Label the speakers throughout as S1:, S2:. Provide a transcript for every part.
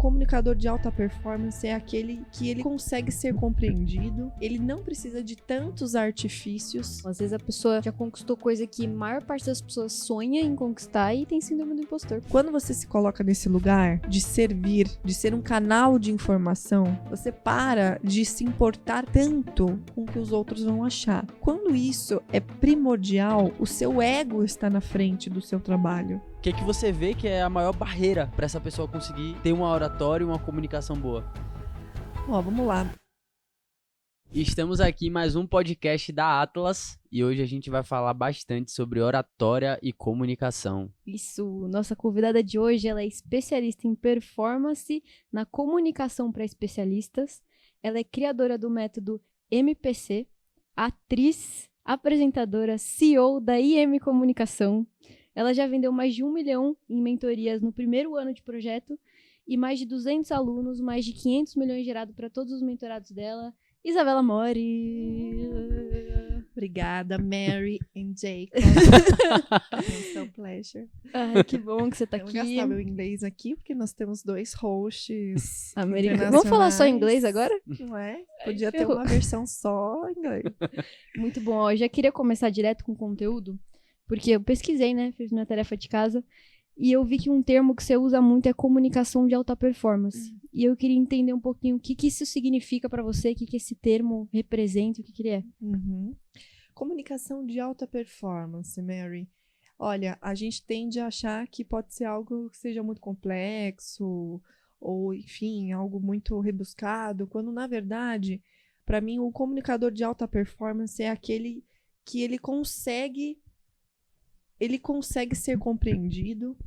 S1: comunicador de alta performance é aquele que ele consegue ser compreendido, ele não precisa de tantos artifícios.
S2: Às vezes a pessoa já conquistou coisa que a maior parte das pessoas sonha em conquistar e tem síndrome do impostor.
S1: Quando você se coloca nesse lugar de servir, de ser um canal de informação, você para de se importar tanto com o que os outros vão achar. Quando isso é primordial, o seu ego está na frente do seu trabalho.
S3: O que você vê que é a maior barreira para essa pessoa conseguir ter uma oratória e uma comunicação boa?
S1: Ó, vamos lá.
S3: Estamos aqui em mais um podcast da Atlas e hoje a gente vai falar bastante sobre oratória e comunicação.
S2: Isso, nossa convidada de hoje, ela é especialista em performance na comunicação para especialistas. Ela é criadora do método MPC, atriz, apresentadora, CEO da IM Comunicação. Ela já vendeu mais de 1 milhão em mentorias no primeiro ano de projeto e mais de 200 alunos, mais de 500 milhões gerados para todos os mentorados dela. Isabela Mori.
S1: Obrigada, Mary and Jacob. It's a pleasure.
S2: Ai, que bom que você tá
S1: Eu vou
S2: aqui.
S1: gastar meu inglês aqui, porque nós temos 2 hosts
S2: Americano. Vamos falar só inglês agora?
S1: Não é? Podia ter
S2: ferrou.
S1: uma versão só em inglês.
S2: Muito bom. Ó, eu já queria começar direto com o conteúdo, porque eu pesquisei, né? Fiz minha tarefa de casa. E eu vi que um termo que você usa muito é comunicação de alta performance. E eu queria entender um pouquinho o que isso significa pra você, o que esse termo representa, o que ele é.
S1: Comunicação de alta performance, Mary. Olha, a gente tende a achar que pode ser algo que seja muito complexo, ou, enfim, algo muito rebuscado, quando, na verdade, para mim, o comunicador de alta performance é aquele que ele consegue ser compreendido,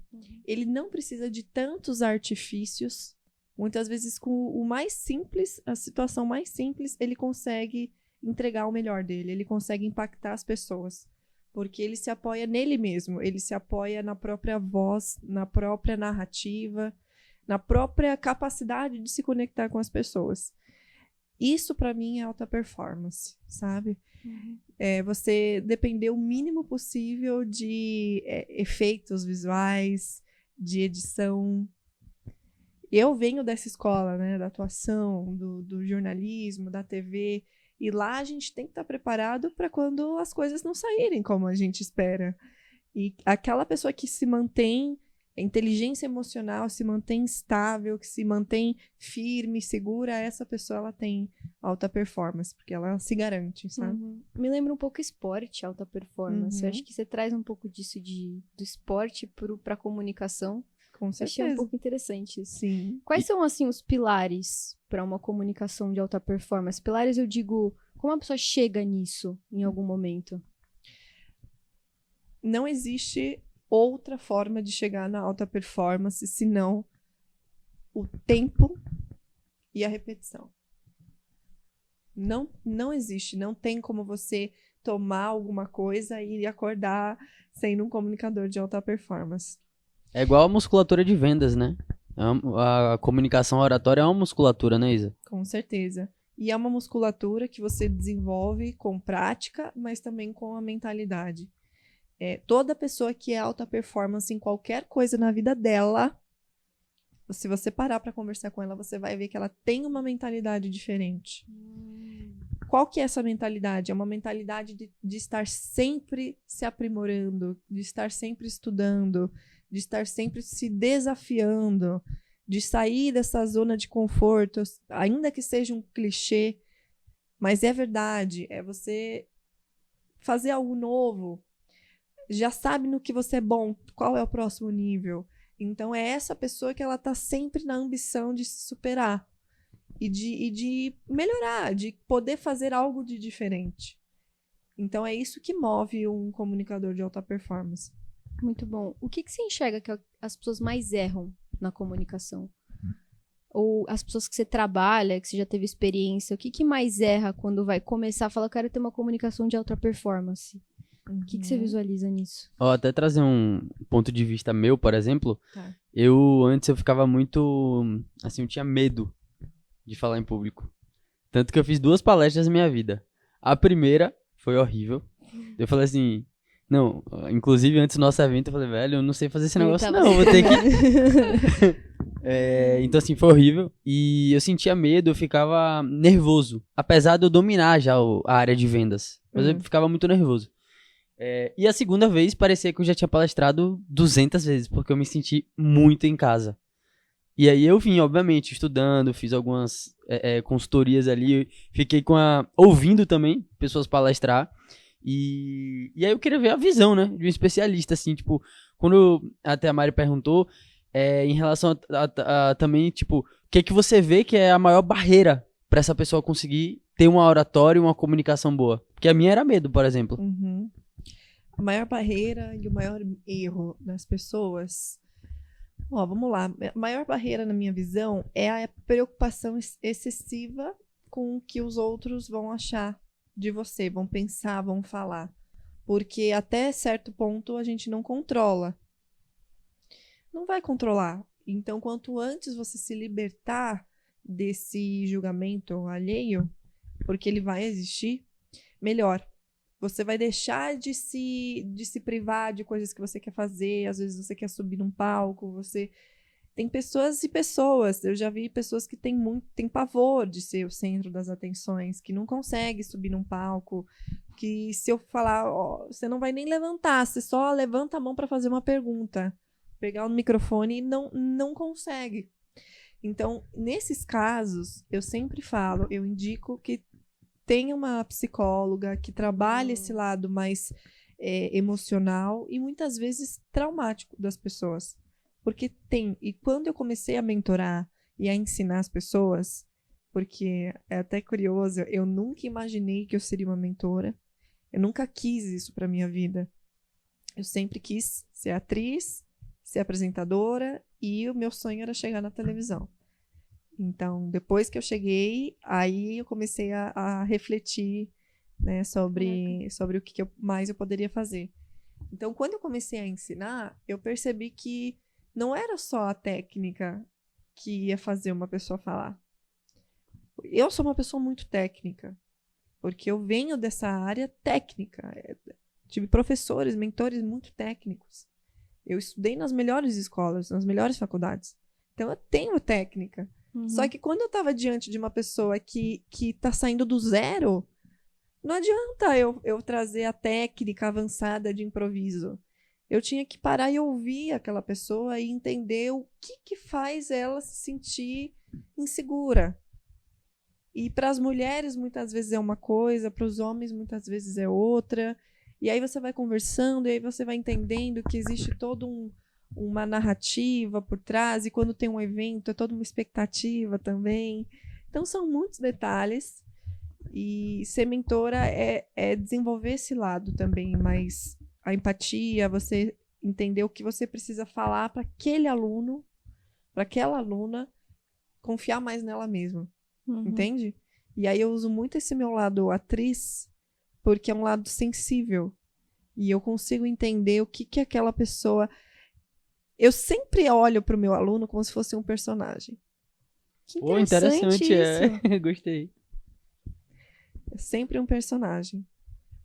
S1: ele não precisa de tantos artifícios. Muitas vezes, com o mais simples, a situação mais simples, ele consegue entregar o melhor dele, ele consegue impactar as pessoas, porque ele se apoia nele mesmo, ele se apoia na própria voz, na própria narrativa, na própria capacidade de se conectar com as pessoas. Isso, para mim, é alta performance, sabe? É você depender o mínimo possível de efeitos visuais, de edição. Eu venho dessa escola, né, da atuação, do jornalismo, da TV, e lá a gente tem que estar preparado para quando as coisas não saírem como a gente espera. E aquela pessoa que se mantém, a inteligência emocional se mantém estável, que se mantém firme, segura, essa pessoa ela tem alta performance, porque ela se garante, sabe?
S2: Me lembra um pouco esporte, alta performance. Eu acho que você traz um pouco disso do esporte pra comunicação.
S1: Com certeza.
S2: Achei um pouco interessante isso.
S1: Sim.
S2: Quais são, assim, os pilares para uma comunicação de alta performance? Pilares, eu digo, como a pessoa chega nisso em algum momento?
S1: Não existe outra forma de chegar na alta performance senão o tempo e a repetição. Não existe, não tem como você tomar alguma coisa e acordar sendo um comunicador de alta performance.
S3: É igual a musculatura de vendas, né? A comunicação oratória é uma musculatura, né, Isa?
S1: Com certeza. E é uma musculatura que você desenvolve com prática, mas também com a mentalidade. Toda pessoa que é alta performance em qualquer coisa na vida dela, se você parar para conversar com ela, você vai ver que ela tem uma mentalidade diferente. Qual que é essa mentalidade? É uma mentalidade de estar sempre se aprimorando, de estar sempre estudando, de estar sempre se desafiando, de sair dessa zona de conforto, ainda que seja um clichê, mas é verdade, é você fazer algo novo, já sabe no que você é bom, qual é o próximo nível. Então é essa pessoa que ela está sempre na ambição de se superar e de melhorar, de poder fazer algo de diferente. Então é isso que move um comunicador de alta performance.
S2: Muito bom. O que você enxerga que as pessoas mais erram na comunicação? Ou as pessoas que você trabalha, que você já teve experiência, o que mais erra quando vai começar a falar, eu quero ter uma comunicação de alta performance? O que você visualiza nisso?
S3: Ó, até trazer um ponto de vista meu, por exemplo.
S1: Tá.
S3: Antes eu ficava muito, assim, eu tinha medo de falar em público. Tanto que eu fiz 2 palestras na minha vida. A primeira foi horrível. Eu falei assim, não, inclusive antes do nosso evento eu falei, velho, eu não sei fazer esse negócio não, vou ter que... Então, assim, foi horrível. E eu sentia medo, eu ficava nervoso. Apesar de eu dominar já a área de vendas. Mas eu ficava muito nervoso. E a segunda vez, parecia que eu já tinha palestrado 200 vezes, porque eu me senti muito em casa. E aí eu vim, obviamente, estudando, fiz algumas consultorias ali, fiquei ouvindo também pessoas palestrar. E aí eu queria ver a visão, né, de um especialista, assim, tipo, quando até a Mari perguntou, em relação a também, tipo, o que você vê que é a maior barreira pra essa pessoa conseguir ter uma oratória e uma comunicação boa? Porque a minha era medo, por exemplo.
S1: A maior barreira e o maior erro das pessoas... vamos lá. A maior barreira, na minha visão, é a preocupação excessiva com o que os outros vão achar de você, vão pensar, vão falar. Porque até certo ponto a gente não controla. Não vai controlar. Então, quanto antes você se libertar desse julgamento alheio, porque ele vai existir, melhor. Você vai deixar de se privar de coisas que você quer fazer. Às vezes você quer subir num palco, tem pessoas e pessoas. Eu já vi pessoas que têm pavor de ser o centro das atenções, que não conseguem subir num palco, que se eu falar, você não vai nem levantar, você só levanta a mão para fazer uma pergunta, pegar o microfone e não consegue. Então, nesses casos, eu sempre falo, eu indico que tenha uma psicóloga que trabalhe esse lado mais emocional e muitas vezes traumático das pessoas. Porque e quando eu comecei a mentorar e a ensinar as pessoas, porque é até curioso, eu nunca imaginei que eu seria uma mentora, eu nunca quis isso para minha vida. Eu sempre quis ser atriz, ser apresentadora e o meu sonho era chegar na televisão. Então, depois que eu cheguei, aí eu comecei a refletir, né, sobre o que mais eu poderia fazer. Então, quando eu comecei a ensinar, eu percebi que não era só a técnica que ia fazer uma pessoa falar. Eu sou uma pessoa muito técnica, porque eu venho dessa área técnica. Tive professores, mentores muito técnicos. Eu estudei nas melhores escolas, nas melhores faculdades. Então, eu tenho técnica. Só que quando eu estava diante de uma pessoa que está saindo do zero, não adianta eu trazer a técnica avançada de improviso. Eu tinha que parar e ouvir aquela pessoa e entender o que faz ela se sentir insegura. E para as mulheres, muitas vezes é uma coisa, para os homens, muitas vezes é outra. E aí você vai conversando, e aí você vai entendendo que existe toda uma narrativa por trás, e quando tem um evento, é toda uma expectativa também. Então, são muitos detalhes. E ser mentora é desenvolver esse lado também, mas a empatia, você entender o que você precisa falar para aquele aluno, para aquela aluna, confiar mais nela mesma. Entende? E aí eu uso muito esse meu lado atriz, porque é um lado sensível. E eu consigo entender o que aquela pessoa... Eu sempre olho para o meu aluno como se fosse um personagem.
S2: Que
S3: interessante
S2: isso.
S3: Gostei.
S1: É sempre um personagem.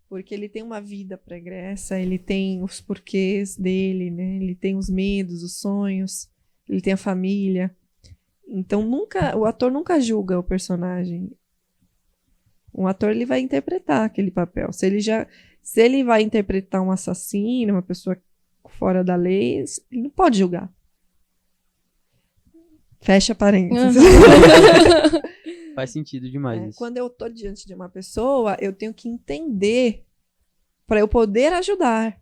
S1: Porque ele tem uma vida pregressa, ele tem os porquês dele, né? Ele tem os medos, os sonhos, ele tem a família. Então, o ator nunca julga o personagem. Um ator, ele vai interpretar aquele papel. Se ele vai interpretar um assassino, uma pessoa fora da lei, ele não pode julgar. Fecha parênteses.
S3: Faz sentido demais isso.
S1: Quando eu tô diante de uma pessoa, eu tenho que entender para eu poder ajudar.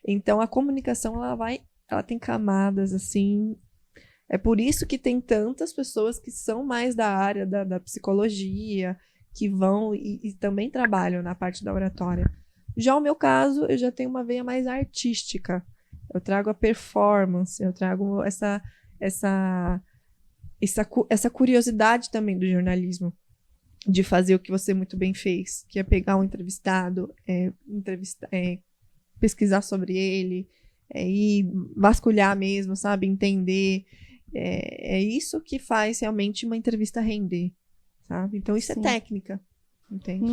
S1: Então, a comunicação, ela tem camadas, assim. É por isso que tem tantas pessoas que são mais da área da psicologia, que vão e também trabalham na parte da oratória. Já o meu caso, eu já tenho uma veia mais artística. Eu trago a performance, eu trago essa curiosidade também do jornalismo, de fazer o que você muito bem fez, que é pegar um entrevistado, pesquisar sobre ele, e vasculhar mesmo, sabe? Entender. É isso que faz realmente uma entrevista render, sabe? Então isso Sim. É técnica, entende?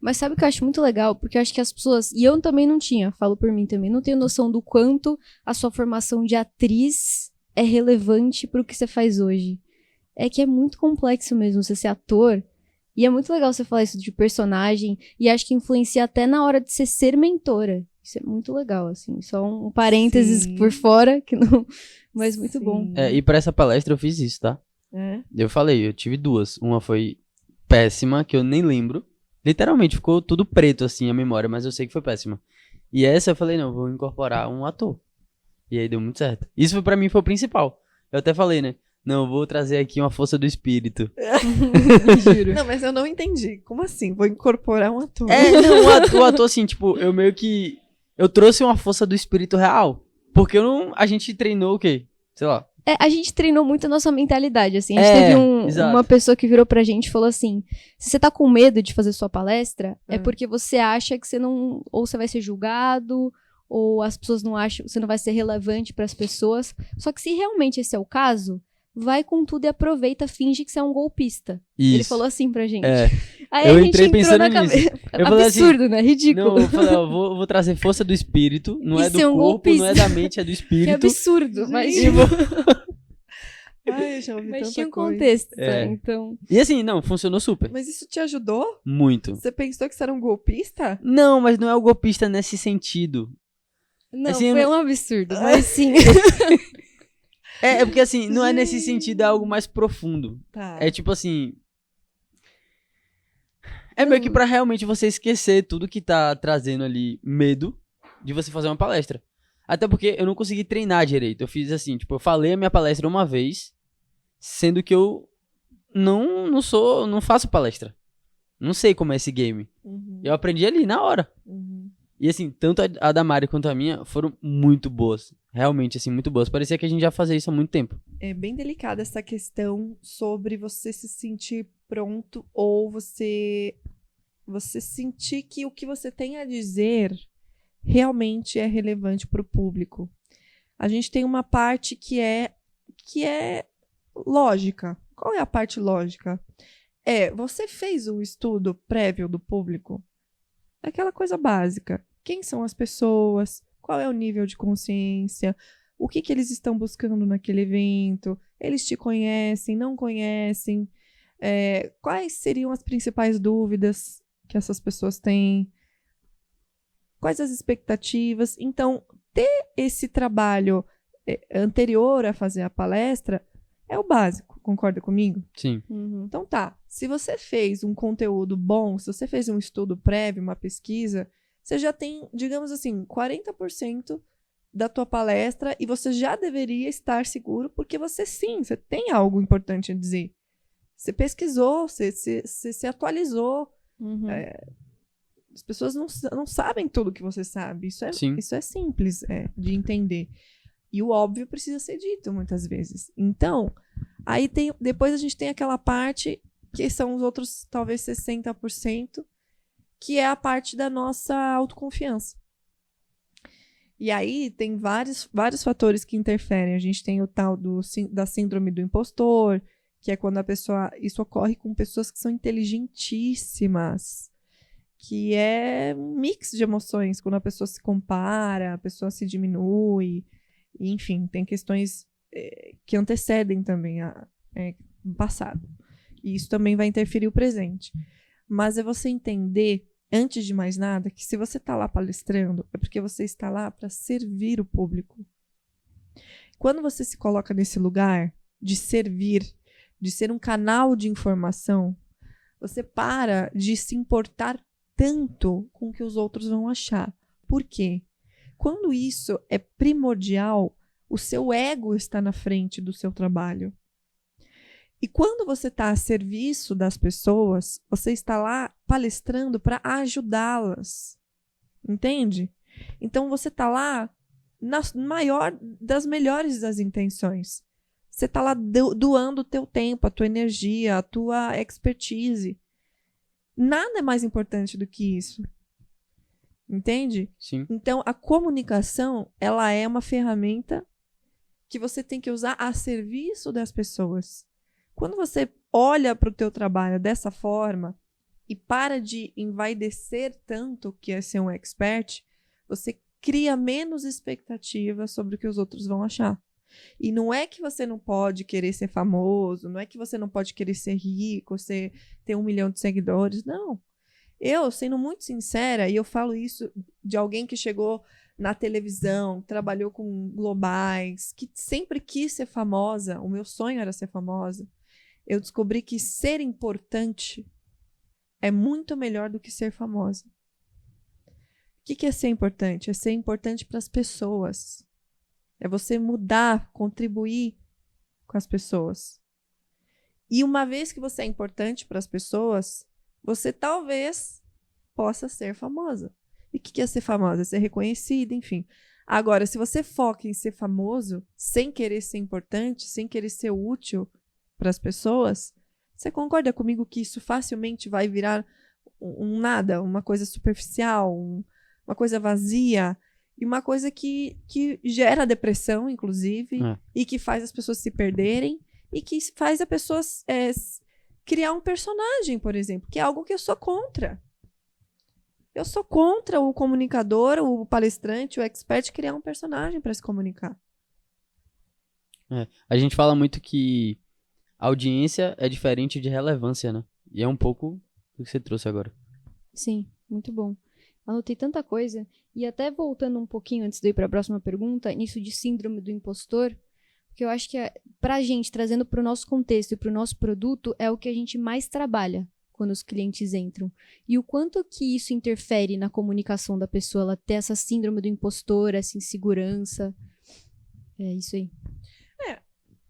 S2: Mas sabe o que eu acho muito legal? Porque eu acho que as pessoas, e eu também não tinha, falo por mim também, não tenho noção do quanto a sua formação de atriz é relevante pro que você faz hoje? É que é muito complexo mesmo você ser ator. E é muito legal você falar isso de personagem. E acho que influencia até na hora de você ser mentora. Isso é muito legal, assim. Só um parênteses
S1: Sim.
S2: por fora, que não... mas muito
S1: Sim.
S2: bom.
S3: E pra essa palestra eu fiz isso, tá?
S1: É?
S3: Eu falei, eu tive 2. Uma foi péssima, que eu nem lembro. Literalmente, ficou tudo preto, assim, a memória, mas eu sei que foi péssima. E essa eu falei, não, vou incorporar um ator. E aí deu muito certo. Isso pra mim foi o principal. Eu até falei, né? Não, vou trazer aqui uma força do espírito.
S2: Juro.
S1: Não, mas eu não entendi. Como assim? Vou incorporar um ator?
S3: Não, o ator, assim, tipo, eu meio que... Eu trouxe uma força do espírito real. Porque eu não... A gente treinou o quê? Sei lá.
S2: A gente treinou muito a nossa mentalidade, assim. A gente teve
S3: exato.
S2: uma pessoa que virou pra gente e falou assim, se você tá com medo de fazer sua palestra, é porque você acha que você não... Ou você vai ser julgado, ou as pessoas não acham... Você não vai ser relevante pras pessoas. Só que se realmente esse é o caso, vai com tudo e aproveita, finge que você é um golpista.
S3: Isso.
S2: Ele falou assim pra gente.
S3: É.
S2: Aí
S3: Eu
S2: a gente
S3: entrei
S2: entrou
S3: pensando
S2: na
S3: nisso.
S2: cabeça.
S3: Eu falei assim,
S2: Absurdo, né? Ridículo.
S3: Não, eu falei, ó, vou trazer força do espírito. Não
S2: E
S3: é do
S2: ser um
S3: corpo,
S2: golpista.
S3: não é da mente, é do
S2: Que
S3: espírito.
S2: absurdo. Mas,
S1: Gente. Ai, já ouvi
S2: mas
S1: tanta
S2: tinha um
S1: coisa.
S2: contexto,
S3: É.
S2: então...
S3: E assim, não, funcionou super.
S1: Mas isso te ajudou?
S3: Muito.
S1: Você pensou que você era um golpista?
S3: Não, mas não é o golpista nesse sentido.
S2: Não,
S3: Assim,
S2: foi um absurdo, mas sim.
S3: É porque assim, não é nesse sentido, é algo mais profundo.
S1: Tá.
S3: É tipo assim... É meio que pra realmente você esquecer tudo que tá trazendo ali medo de você fazer uma palestra. Até porque eu não consegui treinar direito. Eu fiz assim, tipo, eu falei a minha palestra uma vez, sendo que eu não faço palestra. Não sei como é esse game.
S1: Uhum,
S3: Eu aprendi ali, na hora.
S1: uhum.
S3: E assim, tanto a da Mari quanto a minha foram muito boas. Realmente, assim, muito boas. Parecia que a gente já fazia isso há muito tempo.
S1: É bem delicada essa questão sobre você se sentir pronto ou você sentir que o que você tem a dizer realmente é relevante para o público. A gente tem uma parte que é lógica. Qual é a parte lógica? Você fez o estudo prévio do público? Aquela coisa básica. Quem são as pessoas? Qual é o nível de consciência? O que eles estão buscando naquele evento? Eles te conhecem, não conhecem? Quais seriam as principais dúvidas que essas pessoas têm? Quais as expectativas? Então, ter esse trabalho anterior a fazer a palestra é o básico, concorda comigo?
S3: Sim.
S2: Uhum.
S1: Então tá, se você fez um conteúdo bom, se você fez um estudo prévio, uma pesquisa, você já tem, digamos assim, 40% da tua palestra e você já deveria estar seguro porque você tem algo importante a dizer. Você pesquisou, você se atualizou.
S2: Uhum.
S1: As pessoas não sabem tudo que você sabe.
S3: Sim.
S1: Isso é simples de entender. E o óbvio precisa ser dito muitas vezes. Então, aí depois a gente tem aquela parte que são os outros, talvez 60%, que é a parte da nossa autoconfiança. E aí tem vários fatores que interferem. A gente tem o tal da síndrome do impostor, que é quando isso ocorre com pessoas que são inteligentíssimas, que é um mix de emoções, quando a pessoa se compara, a pessoa se diminui, enfim, tem questões que antecedem também o passado. E isso também vai interferir o presente. Mas é você entender, antes de mais nada, que se você está lá palestrando, é porque você está lá para servir o público. Quando você se coloca nesse lugar de servir, de ser um canal de informação, você para de se importar tanto com o que os outros vão achar. Por quê? Quando isso é primordial, o seu ego está na frente do seu trabalho. E quando você está a serviço das pessoas, você está lá palestrando para ajudá-las. Entende? Então você está lá das melhores das intenções. Você está lá doando o teu tempo, a tua energia, a tua expertise. Nada é mais importante do que isso. Entende?
S3: Sim.
S1: Então, a comunicação, ela é uma ferramenta que você tem que usar a serviço das pessoas. Quando você olha para o teu trabalho dessa forma e para de envaidecer tanto que é ser um expert, você cria menos expectativa sobre o que os outros vão achar. E não é que você não pode querer ser famoso, não é que você não pode querer ser rico, ter 1 milhão de seguidores, não. Eu, sendo muito sincera, e eu falo isso de alguém que chegou na televisão, trabalhou com globais, que sempre quis ser famosa, o meu sonho era ser famosa, eu descobri que ser importante é muito melhor do que ser famosa. O que é ser importante? É ser importante para as pessoas. É você mudar, contribuir com as pessoas. E uma vez que você é importante para as pessoas, você talvez possa ser famosa. E o que é ser famosa? É ser reconhecida, enfim. Agora, se você foca em ser famoso, sem querer ser importante, sem querer ser útil para as pessoas, você concorda comigo que isso facilmente vai virar um nada, uma coisa superficial, uma coisa vazia, e uma coisa que gera depressão, inclusive, e que faz as pessoas se perderem, e que faz a pessoa criar um personagem, por exemplo, que é algo que eu sou contra. Eu sou contra o comunicador, o palestrante, o expert criar um personagem para se comunicar.
S3: A gente fala muito que audiência é diferente de relevância, né? E é um pouco do que você trouxe agora.
S2: Sim, muito bom. Anotei tanta coisa. E até voltando um pouquinho antes de ir para a próxima pergunta, nisso de síndrome do impostor, porque eu acho que pra gente, trazendo para o nosso contexto e para o nosso produto, é o que a gente mais trabalha quando os clientes entram. E o quanto que isso interfere na comunicação da pessoa, ela ter essa síndrome do impostor, essa insegurança. É isso aí.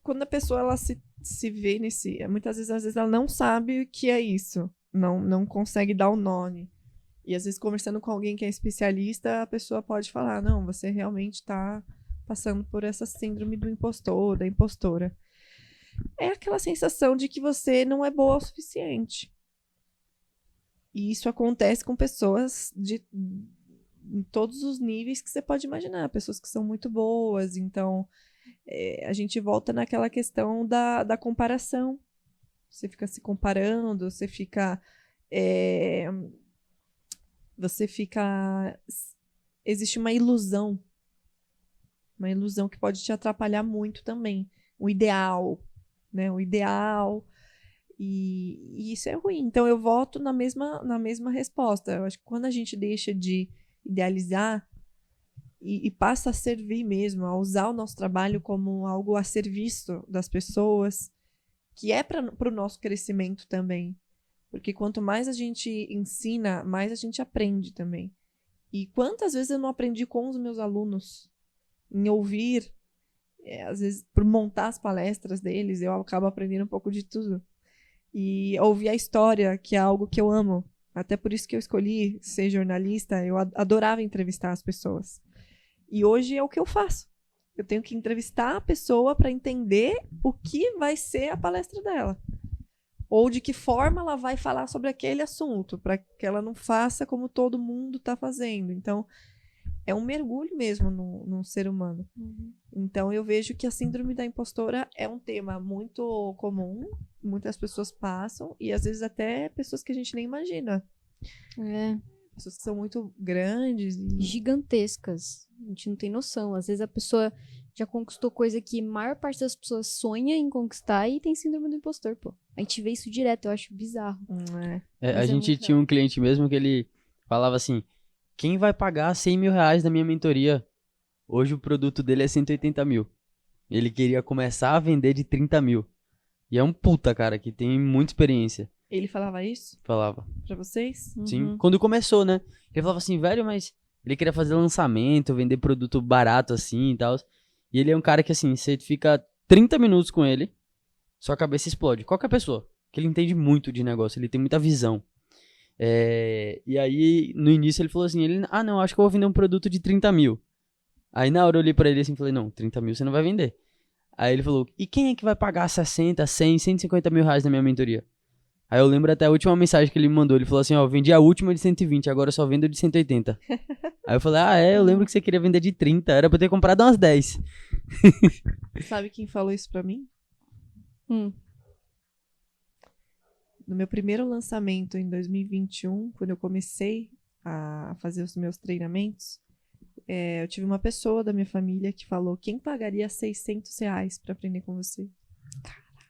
S1: Quando a pessoa ela se vê nesse... Muitas vezes, às vezes, ela não sabe o que é isso. Não consegue dar o nome. E às vezes, conversando com alguém que é especialista, a pessoa pode falar, não, você realmente está passando por essa síndrome do impostor, da impostora. É aquela sensação de que você não é boa o suficiente. E isso acontece com pessoas em todos os níveis que você pode imaginar. Pessoas que são muito boas. Então, a gente volta naquela questão da comparação. Você fica se comparando, você fica... Existe uma ilusão que pode te atrapalhar muito também. O ideal, né? O ideal. E isso é ruim. Então, eu volto na mesma resposta. Eu acho que quando a gente deixa de idealizar e passa a servir mesmo, a usar o nosso trabalho como algo a serviço das pessoas, que é para o nosso crescimento também. Porque quanto mais a gente ensina, mais a gente aprende também. E quantas vezes eu não aprendi com os meus alunos em ouvir, às vezes por montar as palestras deles, eu acabo aprendendo um pouco de tudo. E ouvir a história, que é algo que eu amo. Até por isso que eu escolhi ser jornalista, eu adorava entrevistar as pessoas. E hoje é o que eu faço. Eu tenho que entrevistar a pessoa para entender o que vai ser a palestra dela. Ou de que forma ela vai falar sobre aquele assunto, para que ela não faça como todo mundo está fazendo. Então, é um mergulho mesmo no ser humano.
S2: Uhum.
S1: Então, eu vejo que a síndrome da impostora é um tema muito comum, muitas pessoas passam, e às vezes até pessoas que a gente nem imagina. Pessoas que são muito grandes.
S2: Gigantescas. A gente não tem noção. Às vezes a pessoa já conquistou coisa que a maior parte das pessoas sonha em conquistar e tem síndrome do impostor, pô. A gente vê isso direto, eu acho bizarro.
S3: A gente tinha um cliente mesmo que ele falava assim, quem vai pagar 100 mil reais da minha mentoria? Hoje o produto dele é 180 mil. Ele queria começar a vender de 30 mil. E é um puta, cara, que tem muita experiência.
S1: Ele falava isso?
S3: Falava.
S1: Pra vocês?
S3: Sim. Quando começou, né? Ele falava assim, velho, mas ele queria fazer lançamento, vender produto barato assim e tal. E ele é um cara que, assim, você fica 30 minutos com ele, sua cabeça explode. Qualquer pessoa. Que ele entende muito de negócio, ele tem muita visão. E aí, no início, ele falou assim, não, acho que eu vou vender um produto de 30 mil. Aí na hora eu olhei pra ele assim e falei, não, 30 mil você não vai vender. Aí ele falou, e quem é que vai pagar 60, 100, 150 mil reais na minha mentoria? Aí eu lembro até a última mensagem que ele me mandou. Ele falou assim, ó, vendi a última de 120, agora eu só vendo de 180. Aí eu falei, eu lembro que você queria vender de 30, era pra eu ter comprado umas 10.
S1: Sabe quem falou isso pra mim? No meu primeiro lançamento em 2021, quando eu comecei a fazer os meus treinamentos, Eu tive uma pessoa da minha família que falou: quem pagaria R$ 600 pra aprender com você?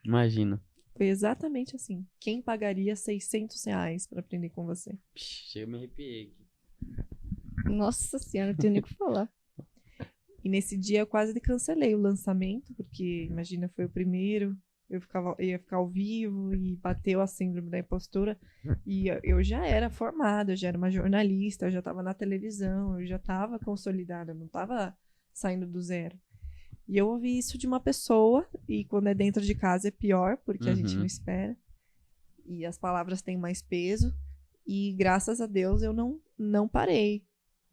S3: Imagina.
S1: Foi exatamente assim. Quem pagaria R$ 600 pra aprender com você?
S3: Chega, me arrepiei aqui.
S2: Nossa senhora, não tenho nem o que falar.
S1: E nesse dia eu quase cancelei o lançamento, porque, imagina, foi o primeiro, ia ficar ao vivo e bateu a síndrome da impostora. E eu já era formada, eu já era uma jornalista, eu já estava na televisão, eu já estava consolidada, eu não estava saindo do zero. E eu ouvi isso de uma pessoa, e quando é dentro de casa é pior, porque a gente não espera. E as palavras têm mais peso. E graças a Deus eu não parei.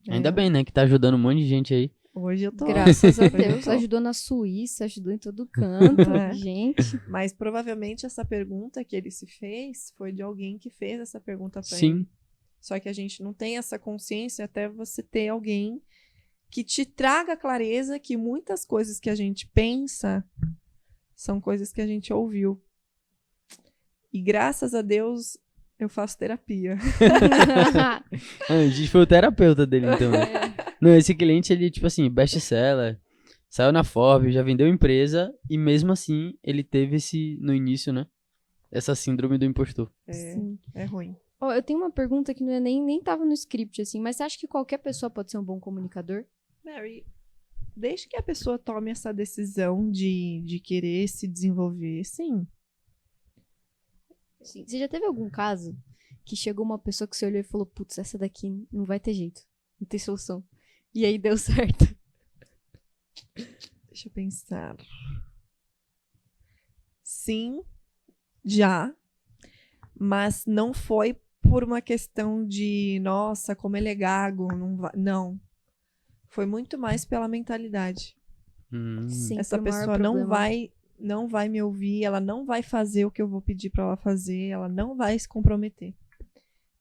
S3: Ainda bem, né? Que tá ajudando um monte de gente aí.
S1: Hoje eu tô.
S2: Graças a
S1: Hoje eu
S2: Deus.
S1: tô.
S2: Ajudou na Suíça, ajudou em todo canto.
S1: É.
S2: Gente.
S1: Mas provavelmente essa pergunta que ele se fez foi de alguém que fez essa pergunta pra
S3: Sim.
S1: ele. Só que a gente não tem essa consciência até você ter alguém que te traga clareza que muitas coisas que a gente pensa são coisas que a gente ouviu. E graças a Deus eu faço terapia.
S3: A gente foi o terapeuta dele, então. Né? Não, esse cliente, ele, tipo assim, best-seller, saiu na Forbes, já vendeu empresa, e mesmo assim, ele teve no início, né? Essa síndrome do impostor.
S2: Sim.
S1: É ruim.
S2: Ó, eu tenho uma pergunta que não é nem tava no script, assim, mas você acha que qualquer pessoa pode ser um bom comunicador?
S1: Mary, desde que a pessoa tome essa decisão de querer se desenvolver, sim.
S2: Sim. Você já teve algum caso que chegou uma pessoa que você olhou e falou, putz, essa daqui não vai ter jeito, não tem solução. E aí deu certo.
S1: Deixa eu pensar. Sim, já. Mas não foi por uma questão de, nossa, como ele é gago. Não. Foi muito mais pela mentalidade.
S2: Sim,
S1: Essa
S2: foi o maior
S1: pessoa
S2: problema.
S1: não vai me ouvir, ela não vai fazer o que eu vou pedir para ela fazer, ela não vai se comprometer.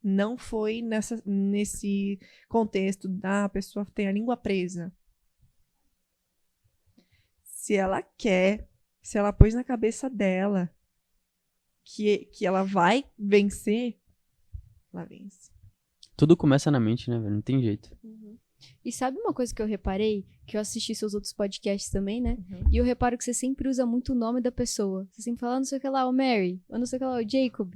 S1: Não foi nesse contexto da pessoa ter a língua presa. Se ela quer, se ela pôs na cabeça dela que ela vai vencer, ela vence.
S3: Tudo começa na mente, né, velho? Não tem jeito.
S2: E sabe uma coisa que eu reparei? Que eu assisti seus outros podcasts também, né?
S1: Uhum.
S2: E eu reparo que você sempre usa muito o nome da pessoa. Você sempre fala, não sei o que lá, o Mary, ou não sei o que lá, o Jacob.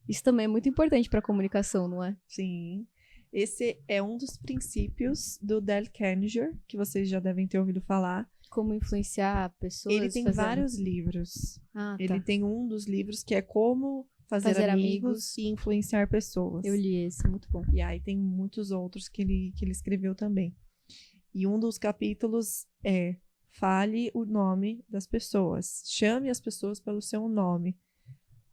S2: Isso também é muito importante pra comunicação, não é?
S1: Sim. Esse é um dos princípios do Dale Carnegie, que vocês já devem ter ouvido falar.
S2: Como influenciar pessoas.
S1: Ele tem vários livros.
S2: Ah,
S1: Ele
S2: tá.
S1: tem um dos livros que é Como Fazer amigos e Influenciar Pessoas.
S2: Eu li esse, muito bom.
S1: E aí tem muitos outros que ele escreveu também. E um dos capítulos é fale o nome das pessoas. Chame as pessoas pelo seu nome.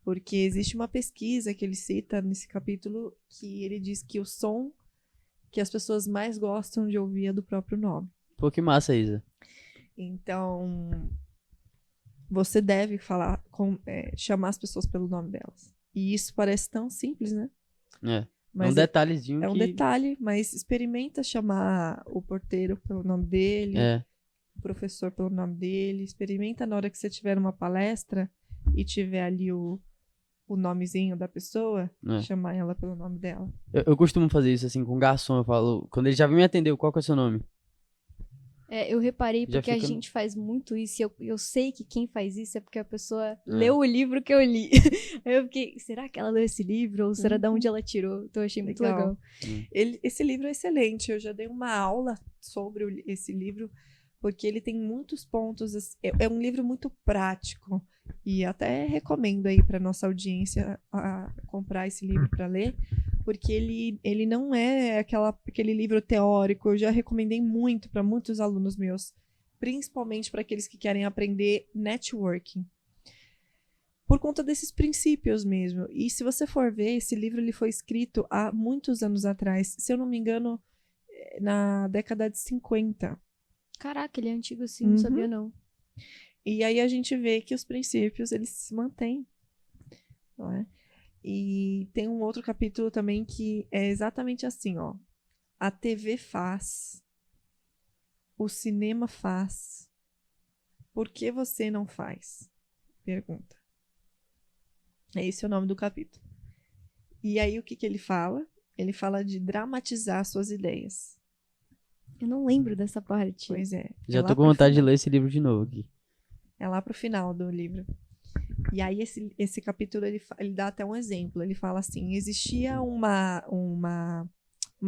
S1: Porque existe uma pesquisa que ele cita nesse capítulo que ele diz que o som que as pessoas mais gostam de ouvir é do próprio nome.
S3: Pô, que massa, Isa.
S1: Então, você deve chamar as pessoas pelo nome delas. E isso parece tão simples, né?
S3: É.
S1: Mas
S3: é um detalhezinho
S1: é um
S3: que...
S1: detalhe, mas experimenta chamar o porteiro pelo nome dele,
S3: É.
S1: o professor pelo nome dele. Experimenta na hora que você tiver uma palestra e tiver ali o nomezinho da pessoa, chamar ela pelo nome dela.
S3: Eu costumo fazer isso assim com garçom. Eu falo, quando ele já vem me atender, qual que é o seu nome?
S2: Eu reparei
S3: Já
S2: porque a
S3: fica-
S2: gente faz muito isso. E eu sei que quem faz isso é porque a pessoa leu o livro que eu li. Aí eu fiquei, será que ela leu esse livro? Ou será de onde ela tirou? Então eu achei muito legal.
S1: Esse livro é excelente. Eu já dei uma aula sobre esse livro, porque ele tem muitos pontos. É um livro muito prático. E até recomendo aí para nossa audiência a comprar esse livro para ler, porque ele não é aquele livro teórico. Eu já recomendei muito para muitos alunos meus, principalmente para aqueles que querem aprender networking, por conta desses princípios mesmo. E se você for ver, esse livro ele foi escrito há muitos anos atrás, se eu não me engano, na década de 50.
S2: Caraca, ele é antigo assim, não sabia não.
S1: E aí a gente vê que os princípios, eles se mantêm, não é? E tem um outro capítulo também que é exatamente assim, ó. A TV faz, o cinema faz, por que você não faz? Pergunta. Esse é o nome do capítulo. E aí o que ele fala? Ele fala de dramatizar suas ideias.
S2: Eu não lembro dessa parte.
S1: Pois é.
S3: Já
S1: é
S3: tô
S1: lá
S3: com
S1: pro
S3: vontade de
S1: final.
S3: ler esse livro de novo aqui.
S1: É lá pro final do livro. E aí esse capítulo ele dá até um exemplo. Ele fala assim, existia uma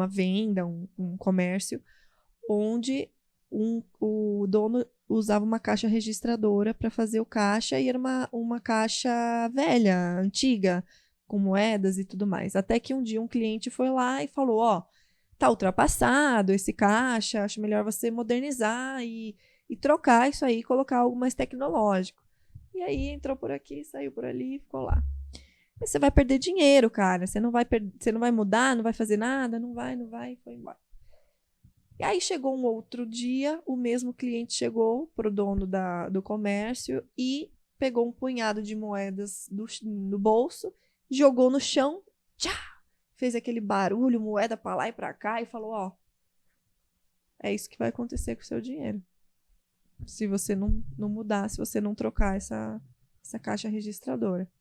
S1: venda, um comércio, onde o dono usava uma caixa registradora para fazer o caixa e era uma caixa velha, antiga, com moedas e tudo mais. Até que um dia um cliente foi lá e falou, ó, tá ultrapassado esse caixa, acho melhor você modernizar e trocar isso aí e colocar algo mais tecnológico. E aí entrou por aqui, saiu por ali e ficou lá. Mas você vai perder dinheiro, cara. Você não vai mudar, não vai fazer nada, não vai, foi embora. E aí chegou um outro dia, o mesmo cliente chegou pro dono do comércio e pegou um punhado de moedas no bolso, jogou no chão, tchá, fez aquele barulho, moeda para lá e para cá e falou, ó, é isso que vai acontecer com o seu dinheiro. Se você não mudar, se você não trocar essa caixa registradora.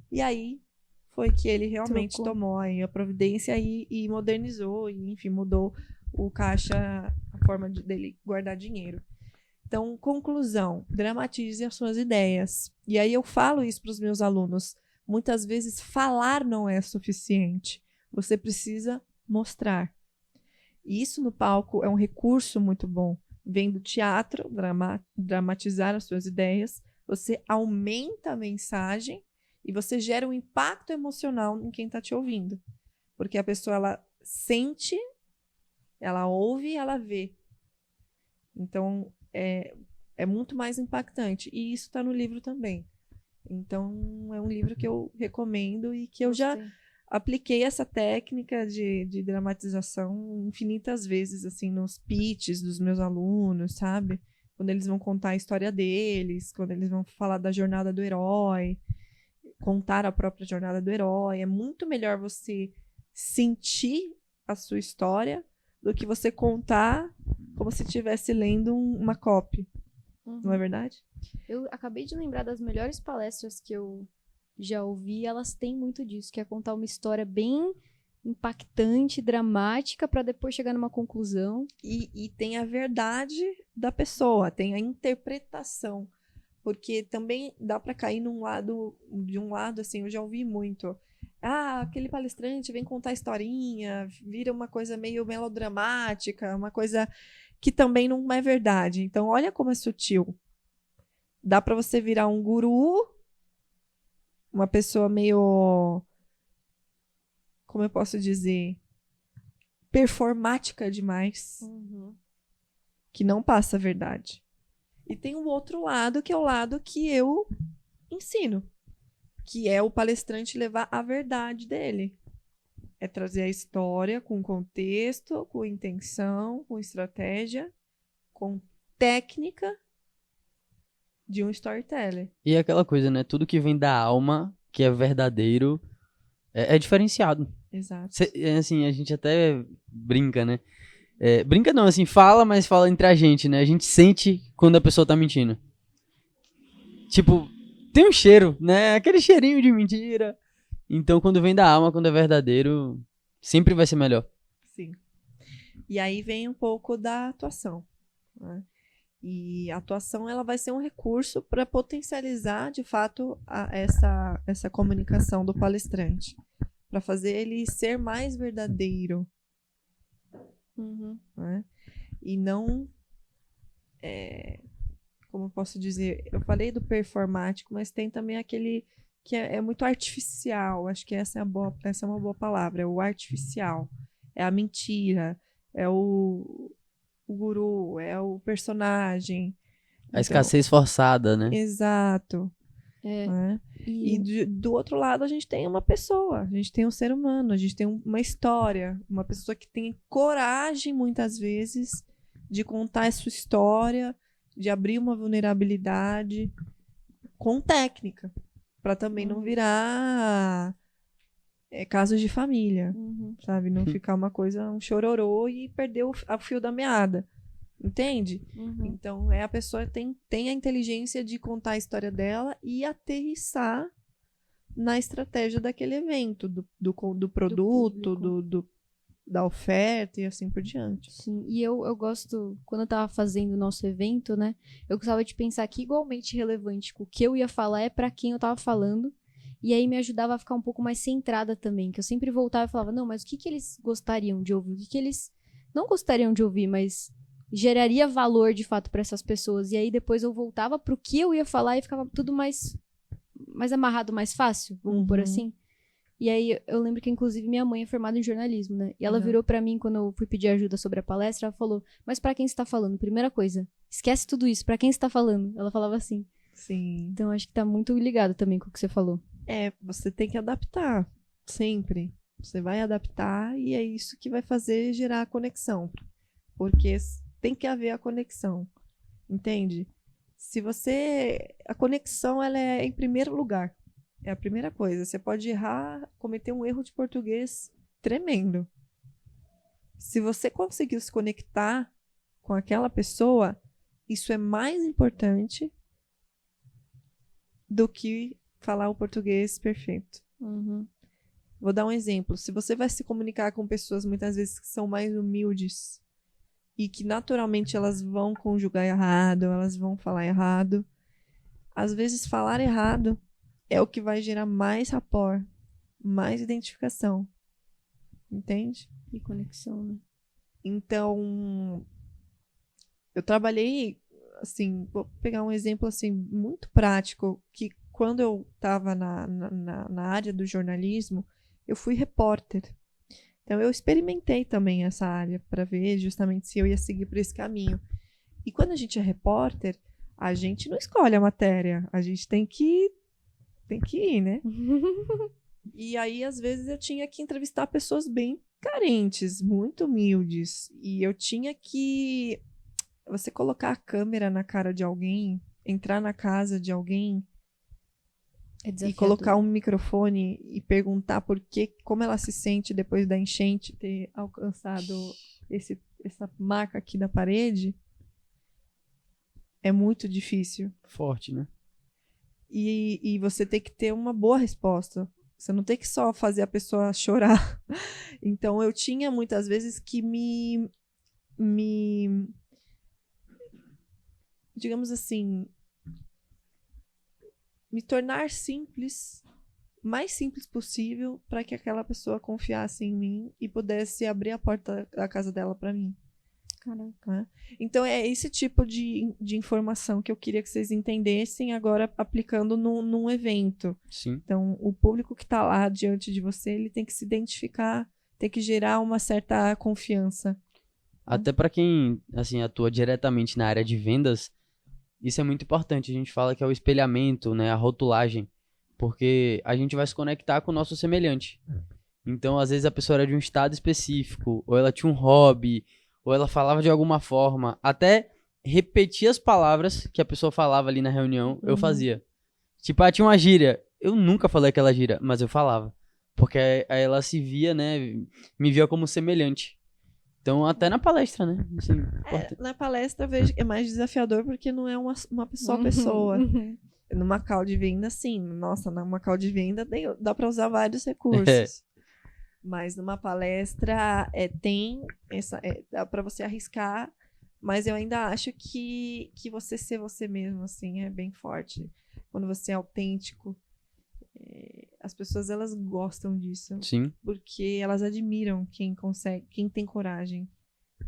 S1: E aí foi que ele realmente tomou aí a providência e modernizou, e enfim, mudou o caixa, a forma dele guardar dinheiro. Então, conclusão, dramatize as suas ideias. E aí eu falo isso para os meus alunos. Muitas vezes falar não é suficiente. Você precisa mostrar. E isso no palco é um recurso muito bom. Vem do teatro, dramatizar as suas ideias, você aumenta a mensagem e você gera um impacto emocional em quem está te ouvindo. Porque a pessoa, ela sente, ela ouve e ela vê. Então, é muito mais impactante. E isso está no livro também. Então, é um livro que eu recomendo e que eu já apliquei essa técnica de dramatização infinitas vezes, assim, nos pitches dos meus alunos, sabe? Quando eles vão contar a história deles, quando eles vão falar da jornada do herói, contar a própria jornada do herói. É muito melhor você sentir a sua história do que você contar como se estivesse lendo uma copy. Não é verdade?
S2: Eu acabei de lembrar das melhores palestras que eu já ouvi, elas têm muito disso, que é contar uma história bem impactante, dramática, para depois chegar numa conclusão.
S1: E tem a verdade da pessoa, tem a interpretação. Porque também dá para cair de um lado, assim, eu já ouvi muito. Ah, aquele palestrante vem contar historinha, vira uma coisa meio melodramática, uma coisa que também não é verdade. Então, olha como é sutil. Dá para você virar um guru, uma pessoa meio, como eu posso dizer, performática demais, que não passa a verdade. E tem o outro lado, que é o lado que eu ensino, que é o palestrante levar a verdade dele. É trazer a história com contexto, com intenção, com estratégia, com técnica de um storyteller.
S3: E aquela coisa, né? Tudo que vem da alma, que é verdadeiro, é diferenciado.
S1: Exato.
S3: Assim, a gente até brinca, né? Brinca não, assim, fala, mas fala entre a gente, né? A gente sente quando a pessoa tá mentindo. Tipo, tem um cheiro, né? Aquele cheirinho de mentira. Então, quando vem da alma, quando é verdadeiro, sempre vai ser melhor.
S1: Sim. E aí vem um pouco da atuação, né? E a atuação, ela vai ser um recurso para potencializar, de fato, essa comunicação do palestrante, para fazer ele ser mais verdadeiro, né? E não, como eu posso dizer, eu falei do performático, mas tem também aquele que é muito artificial. Acho que essa é uma boa palavra, é o artificial, é a mentira, é o guru, é o personagem.
S3: A escassez forçada, né?
S1: Exato. Né? E do outro lado a gente tem uma pessoa, a gente tem um ser humano, a gente tem uma história, uma pessoa que tem coragem muitas vezes de contar a sua história, de abrir uma vulnerabilidade com técnica, para também não virar casos de família, sabe? Não ficar uma coisa, um chororô e perder o fio da meada. Entende? Então, a pessoa tem a inteligência de contar a história dela e aterrissar na estratégia daquele evento, do produto, da oferta e assim por diante.
S2: Sim, e eu gosto, quando eu tava fazendo o nosso evento, né, eu gostava de pensar que igualmente relevante o que eu ia falar é pra quem eu tava falando, e aí me ajudava a ficar um pouco mais centrada também, que eu sempre voltava e falava, não, mas o que eles gostariam de ouvir? O que eles não gostariam de ouvir, mas geraria valor de fato pra essas pessoas, e aí depois eu voltava pro que eu ia falar e ficava tudo mais amarrado, mais fácil, vamos por assim. E aí eu lembro que inclusive minha mãe é formada em jornalismo, né? E ela virou pra mim quando eu fui pedir ajuda sobre a palestra, ela falou: "Mas pra quem você tá falando? Primeira coisa, esquece tudo isso, pra quem você tá falando?" Ela falava assim.
S1: Sim.
S2: Então acho que tá muito ligado também com o que você falou.
S1: Você tem que adaptar, sempre. Você vai adaptar e é isso que vai fazer gerar a conexão. Porque tem que haver a conexão, entende? A conexão, ela é em primeiro lugar. É a primeira coisa. Você pode errar, cometer um erro de português tremendo. Se você conseguiu se conectar com aquela pessoa, isso é mais importante do que falar o português perfeito. Vou dar um exemplo. Se você vai se comunicar com pessoas muitas vezes que são mais humildes e que naturalmente elas vão conjugar errado, elas vão falar errado, às vezes falar errado é o que vai gerar mais rapport, mais identificação. Entende?
S2: E conexão, né?
S1: Então, eu trabalhei, assim, vou pegar um exemplo assim muito prático, que quando eu estava na área do jornalismo, eu fui repórter. Então, eu experimentei também essa área para ver justamente se eu ia seguir por esse caminho. E quando a gente é repórter, a gente não escolhe a matéria, a gente tem que ir, né? E aí, às vezes, eu tinha que entrevistar pessoas bem carentes, muito humildes. E eu tinha que... Você colocar a câmera na cara de alguém, entrar na casa de alguém e colocar um microfone e perguntar como ela se sente depois da enchente ter alcançado essa marca aqui da parede, é muito difícil.
S3: Forte, né?
S1: E você tem que ter uma boa resposta. Você não tem que só fazer a pessoa chorar. Então, eu tinha muitas vezes que digamos assim, me tornar simples, mais simples possível, para que aquela pessoa confiasse em mim e pudesse abrir a porta da casa dela para mim.
S2: Caraca.
S1: Né? Então, é esse tipo de informação que eu queria que vocês entendessem agora aplicando num evento.
S3: Sim.
S1: Então, o público que está lá diante de você, ele tem que se identificar, tem que gerar uma certa confiança.
S3: Até para quem, assim, atua diretamente na área de vendas, isso é muito importante. A gente fala que é o espelhamento, né, a rotulagem, porque a gente vai se conectar com o nosso semelhante. Então, às vezes a pessoa era de um estado específico, ou ela tinha um hobby, ou ela falava de alguma forma, até repetir as palavras que a pessoa falava ali na reunião, eu fazia. Tipo, tinha uma gíria, eu nunca falei aquela gíria, mas eu falava, porque aí ela se via, né, me via como semelhante. Então, até na palestra, né? Assim,
S1: na palestra eu vejo que é mais desafiador porque não é uma pessoa a pessoa. Numa call de venda, sim. Nossa, numa call de venda dá para usar vários recursos. Mas numa palestra dá para você arriscar, mas eu ainda acho que você ser você mesmo, assim, é bem forte. Quando você é autêntico, as pessoas, elas gostam disso.
S3: Sim.
S1: Porque elas admiram quem consegue, quem tem coragem.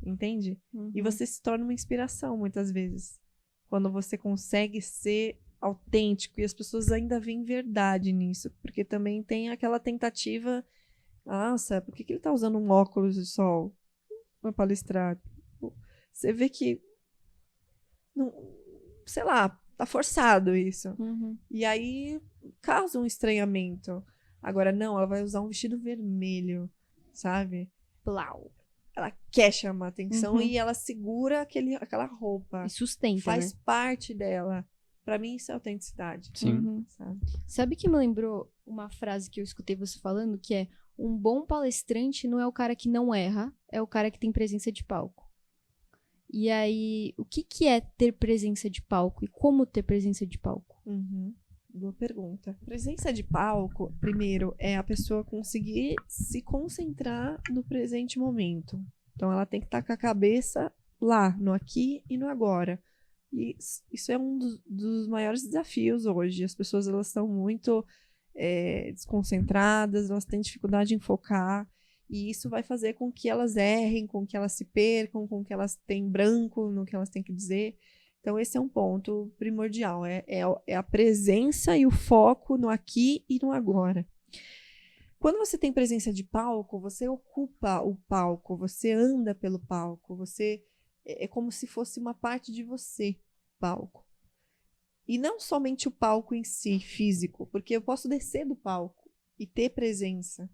S1: Entende? E você se torna uma inspiração, muitas vezes. Quando você consegue ser autêntico e as pessoas ainda veem verdade nisso. Porque também tem aquela tentativa... Nossa, por que ele tá usando um óculos de sol para palestrar? Você vê que... Não, sei lá, tá forçado isso. E aí causa um estranhamento. Agora, não, ela vai usar um vestido vermelho, sabe? Blau. Ela quer chamar atenção e ela segura aquela roupa.
S2: E sustenta,
S1: faz
S2: né?
S1: parte dela. Pra mim, isso é autenticidade.
S3: Sim.
S2: Sabe que me lembrou uma frase que eu escutei você falando, que é: um bom palestrante não é o cara que não erra, é o cara que tem presença de palco. E aí, o que é ter presença de palco e como ter presença de palco?
S1: Boa pergunta. Presença de palco, primeiro, é a pessoa conseguir se concentrar no presente momento. Então, ela tem que estar com a cabeça lá, no aqui e no agora. E isso é um dos maiores desafios hoje. As pessoas, elas estão muito desconcentradas, elas têm dificuldade em focar. E isso vai fazer com que elas errem, com que elas se percam, com que elas tenham branco no que elas têm que dizer. Então, esse é um ponto primordial. É a presença e o foco no aqui e no agora. Quando você tem presença de palco, você ocupa o palco, você anda pelo palco, é como se fosse uma parte de você, palco. E não somente o palco em si, físico, porque eu posso descer do palco e ter presença.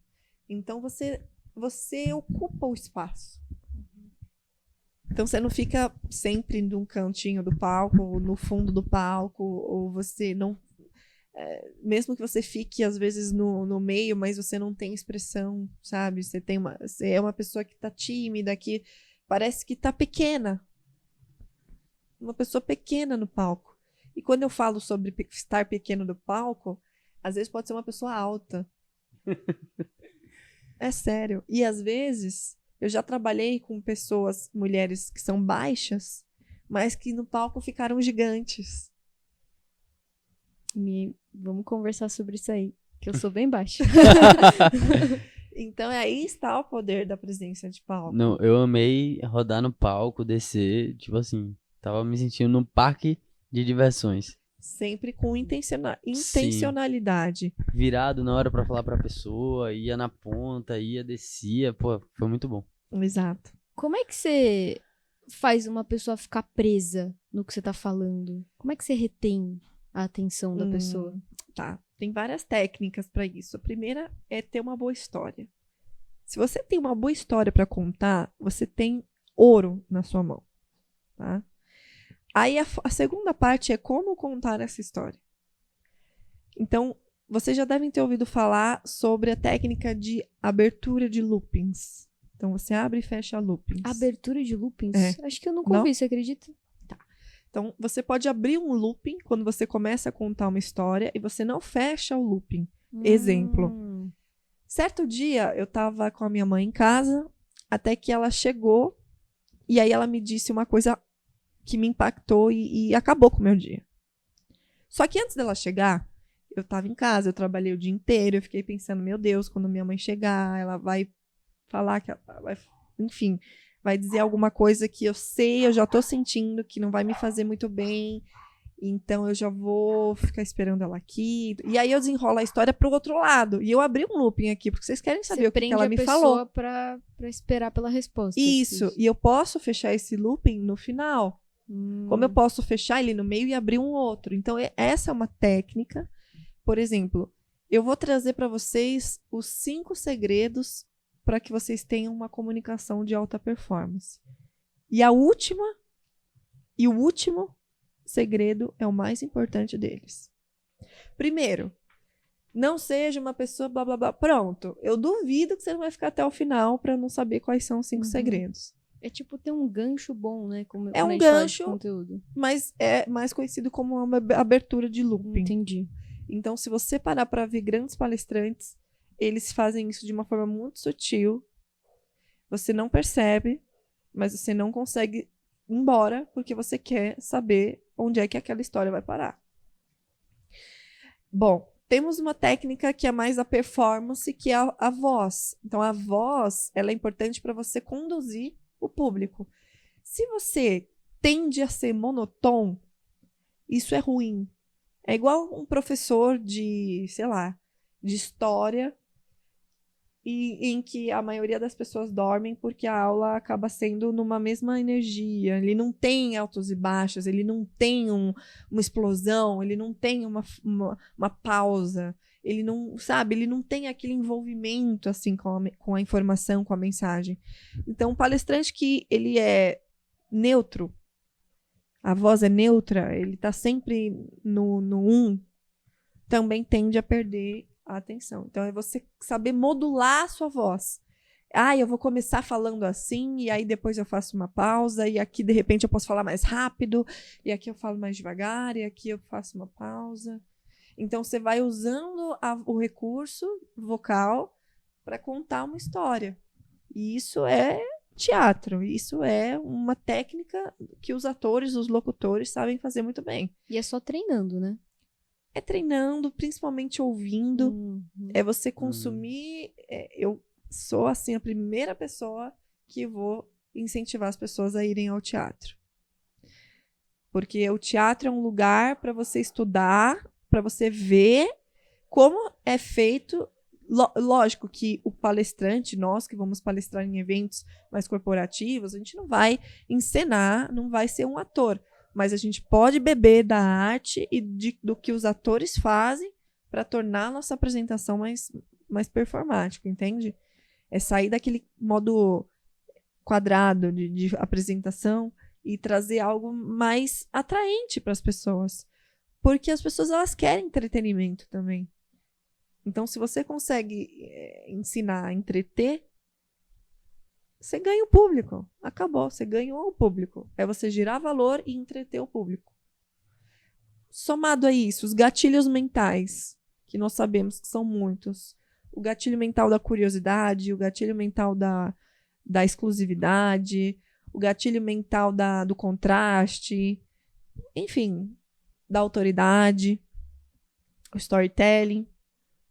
S1: Então, você ocupa o espaço. Então, você não fica sempre num cantinho do palco, ou no fundo do palco, ou você não... mesmo que você fique, às vezes, no meio, mas você não tem expressão, sabe? Você é uma pessoa que está tímida, que parece que está pequena. Uma pessoa pequena no palco. E quando eu falo sobre estar pequeno do palco, às vezes pode ser uma pessoa alta. É sério. E, às vezes... Eu já trabalhei com pessoas, mulheres que são baixas, mas que no palco ficaram gigantes.
S2: Vamos conversar sobre isso aí, que eu sou bem baixa.
S1: Então, aí está o poder da presença de palco.
S3: Não, eu amei rodar no palco, descer, tipo assim, tava me sentindo num parque de diversões.
S1: Sempre com intencionalidade.
S3: Virado na hora pra falar pra pessoa, ia na ponta, descia, pô, foi muito bom.
S1: Exato.
S2: Como é que você faz uma pessoa ficar presa no que você tá falando? Como é que você retém a atenção da pessoa?
S1: Tá. Tem várias técnicas para isso. A primeira é ter uma boa história. Se você tem uma boa história para contar, você tem ouro na sua mão, tá? Aí a segunda parte é como contar essa história. Então, vocês já devem ter ouvido falar sobre a técnica de abertura de loopings. Então, você abre e fecha loopings.
S2: Abertura de loopings?
S1: É.
S2: Acho que eu nunca ouvi, você acredita?
S1: Tá. Então, você pode abrir um looping quando você começa a contar uma história e você não fecha o looping. Exemplo. Certo dia, eu estava com a minha mãe em casa, até que ela chegou e aí ela me disse uma coisa que me impactou e acabou com o meu dia. Só que antes dela chegar, eu estava em casa, eu trabalhei o dia inteiro, eu fiquei pensando, meu Deus, quando minha mãe chegar, ela vai falar que ela vai, enfim, vai dizer alguma coisa que eu sei, eu já tô sentindo que não vai me fazer muito bem, então eu já vou ficar esperando ela aqui. E aí eu desenrolo a história pro outro lado. E eu abri um looping aqui, porque vocês querem saber o que ela me falou.
S2: Pra esperar pela resposta.
S1: Isso, e eu posso fechar esse looping no final. Como eu posso fechar ele no meio e abrir um outro. Então, essa é uma técnica. Por exemplo, eu vou trazer para vocês os 5 segredos para que vocês tenham uma comunicação de alta performance. E o último segredo é o mais importante deles. Primeiro, não seja uma pessoa blá blá blá. Pronto, eu duvido que você não vai ficar até o final para não saber quais são os 5 segredos.
S2: É tipo ter um gancho bom, né?
S1: É um gancho, mas é mais conhecido como uma abertura de looping.
S2: Entendi.
S1: Então, se você parar para ver grandes palestrantes, eles fazem isso de uma forma muito sutil. Você não percebe, mas você não consegue ir embora porque você quer saber onde é que aquela história vai parar. Bom, temos uma técnica que é mais a performance, que é a voz. Então, a voz, ela é importante para você conduzir o público. Se você tende a ser monotônico, isso é ruim. É igual um professor de, sei lá, de história, em que a maioria das pessoas dormem porque a aula acaba sendo numa mesma energia. Ele não tem altos e baixos, ele não tem uma explosão, ele não tem uma pausa. Ele não, sabe, ele não tem aquele envolvimento assim com a informação, com a mensagem. Então, um palestrante que ele é neutro, a voz é neutra, ele está sempre no também tende a perder a atenção. Então, é você saber modular a sua voz. Eu vou começar falando assim, e aí depois eu faço uma pausa, e aqui, de repente, eu posso falar mais rápido, e aqui eu falo mais devagar, e aqui eu faço uma pausa. Então, você vai usando o recurso vocal para contar uma história. E isso é teatro. Isso é uma técnica que os atores, os locutores sabem fazer muito bem.
S2: E é só treinando, né?
S1: É treinando, principalmente ouvindo.
S2: Uhum.
S1: É você consumir. Eu sou, assim, a primeira pessoa que vou incentivar as pessoas a irem ao teatro. Porque o teatro é um lugar para você estudar, para você ver como é feito. Lógico que o palestrante, nós que vamos palestrar em eventos mais corporativos, a gente não vai encenar, não vai ser um ator. Mas a gente pode beber da arte e do que os atores fazem para tornar a nossa apresentação mais performática, entende? É sair daquele modo quadrado de apresentação e trazer algo mais atraente para as pessoas. Porque as pessoas, elas querem entretenimento também. Então, se você consegue ensinar a entreter, você ganha o público. Acabou, você ganhou o público. É você gerar valor e entreter o público. Somado a isso, os gatilhos mentais, que nós sabemos que são muitos. O gatilho mental da curiosidade, o gatilho mental da exclusividade, o gatilho mental do contraste, enfim, da autoridade, o storytelling.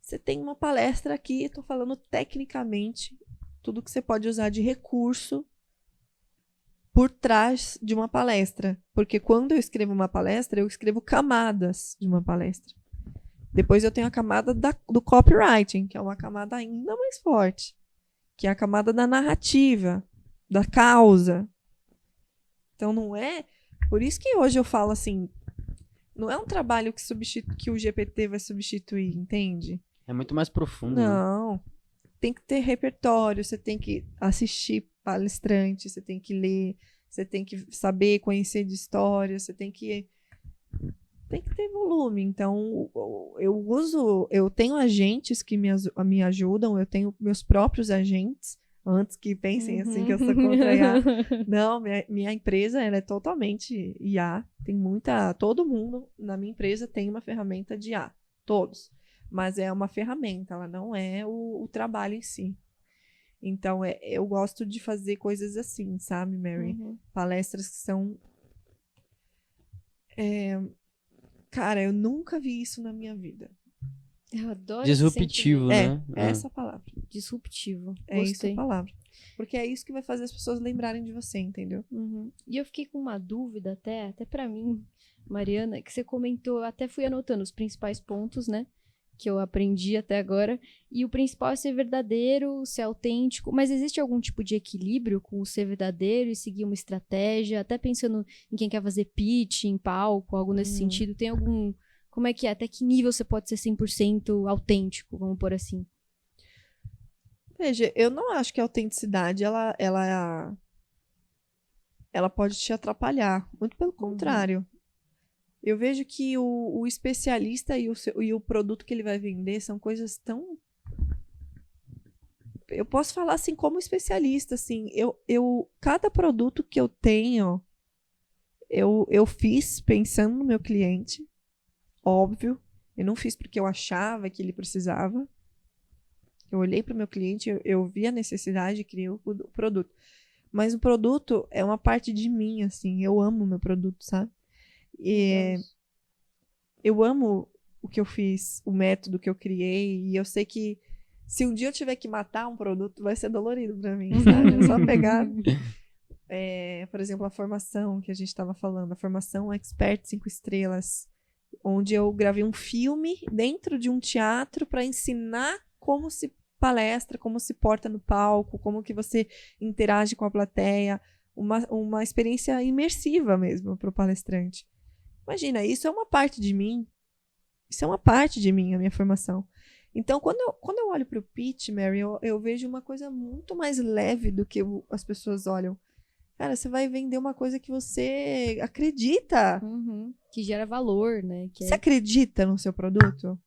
S1: Você tem uma palestra aqui, estou falando tecnicamente, tudo que você pode usar de recurso por trás de uma palestra. Porque quando eu escrevo uma palestra, eu escrevo camadas de uma palestra. Depois eu tenho a camada do copywriting, que é uma camada ainda mais forte, que é a camada da narrativa, da causa. Então não é... Por isso que hoje eu falo assim, não é um trabalho que o GPT vai substituir, entende?
S3: É muito mais profundo. Né?
S1: Não. Tem que ter repertório, você tem que assistir palestrante, você tem que ler, você tem que saber, conhecer de história, você tem que ter volume. Então, eu tenho agentes que me ajudam, eu tenho meus próprios agentes, antes que pensem assim que eu sou contra IA. Não, minha empresa, ela é totalmente IA. Todo mundo na minha empresa tem uma ferramenta de IA, todos. Mas é uma ferramenta, ela não é o trabalho em si. Então, eu gosto de fazer coisas assim, sabe, Mary? Palestras que são... Cara, eu nunca vi isso na minha vida.
S2: Eu adoro
S3: disruptivo, né?
S1: É essa a palavra.
S2: Disruptivo.
S1: É
S2: Gostei.
S1: isso a palavra. Porque é isso que vai fazer as pessoas lembrarem de você, entendeu?
S2: E eu fiquei com uma dúvida até pra mim, Mariana, que você comentou, até fui anotando os principais pontos, né? Que eu aprendi até agora. E o principal é ser verdadeiro, ser autêntico. Mas existe algum tipo de equilíbrio com o ser verdadeiro e seguir uma estratégia? Até pensando em quem quer fazer pitch em palco, algo nesse sentido. Tem algum... Como é que é? Até que nível você pode ser 100% autêntico, vamos pôr assim?
S1: Veja, eu não acho que a autenticidade, ela pode te atrapalhar. Muito pelo contrário. Eu vejo que o especialista e o produto que ele vai vender são coisas tão... Eu posso falar assim como especialista, assim, cada produto que eu tenho, eu fiz pensando no meu cliente, óbvio. Eu não fiz porque eu achava que ele precisava. Eu olhei para o meu cliente, eu vi a necessidade e criei o produto. Mas o produto é uma parte de mim, assim, eu amo o meu produto, sabe? Eu amo o que eu fiz, o método que eu criei, e eu sei que se um dia eu tiver que matar um produto, vai ser dolorido pra mim, sabe? É só pegar, por exemplo, a formação que a gente estava falando, a formação Expert 5 Estrelas, onde eu gravei um filme dentro de um teatro para ensinar como se palestra, como se porta no palco, como que você interage com a plateia, uma experiência imersiva mesmo para o palestrante. Imagina, isso é uma parte de mim. Isso é uma parte de mim, a minha formação. Então, quando eu olho para o pitch, Mary, eu vejo uma coisa muito mais leve do que as pessoas olham. Cara, você vai vender uma coisa que você acredita.
S2: Que gera valor, né?
S1: Você acredita no seu produto?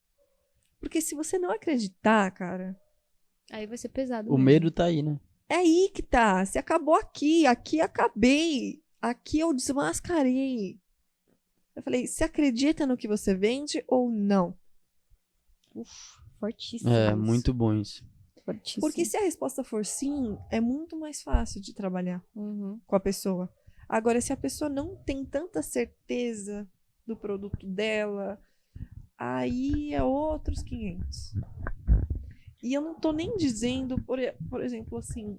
S1: Porque se você não acreditar, cara...
S2: Aí vai ser pesado
S3: O
S2: mesmo.
S3: medo tá aí, né?
S1: É aí que tá. Você acabou aqui acabei. Aqui eu desmascarei. Eu falei, você acredita no que você vende ou não?
S2: Fortíssimo.
S3: É, muito bom isso.
S2: Fortíssimo.
S1: Porque se a resposta for sim, é muito mais fácil de trabalhar
S2: Uhum.
S1: com a pessoa. Agora, se a pessoa não tem tanta certeza do produto dela, aí é outros 500. E eu não tô nem dizendo, por exemplo, assim,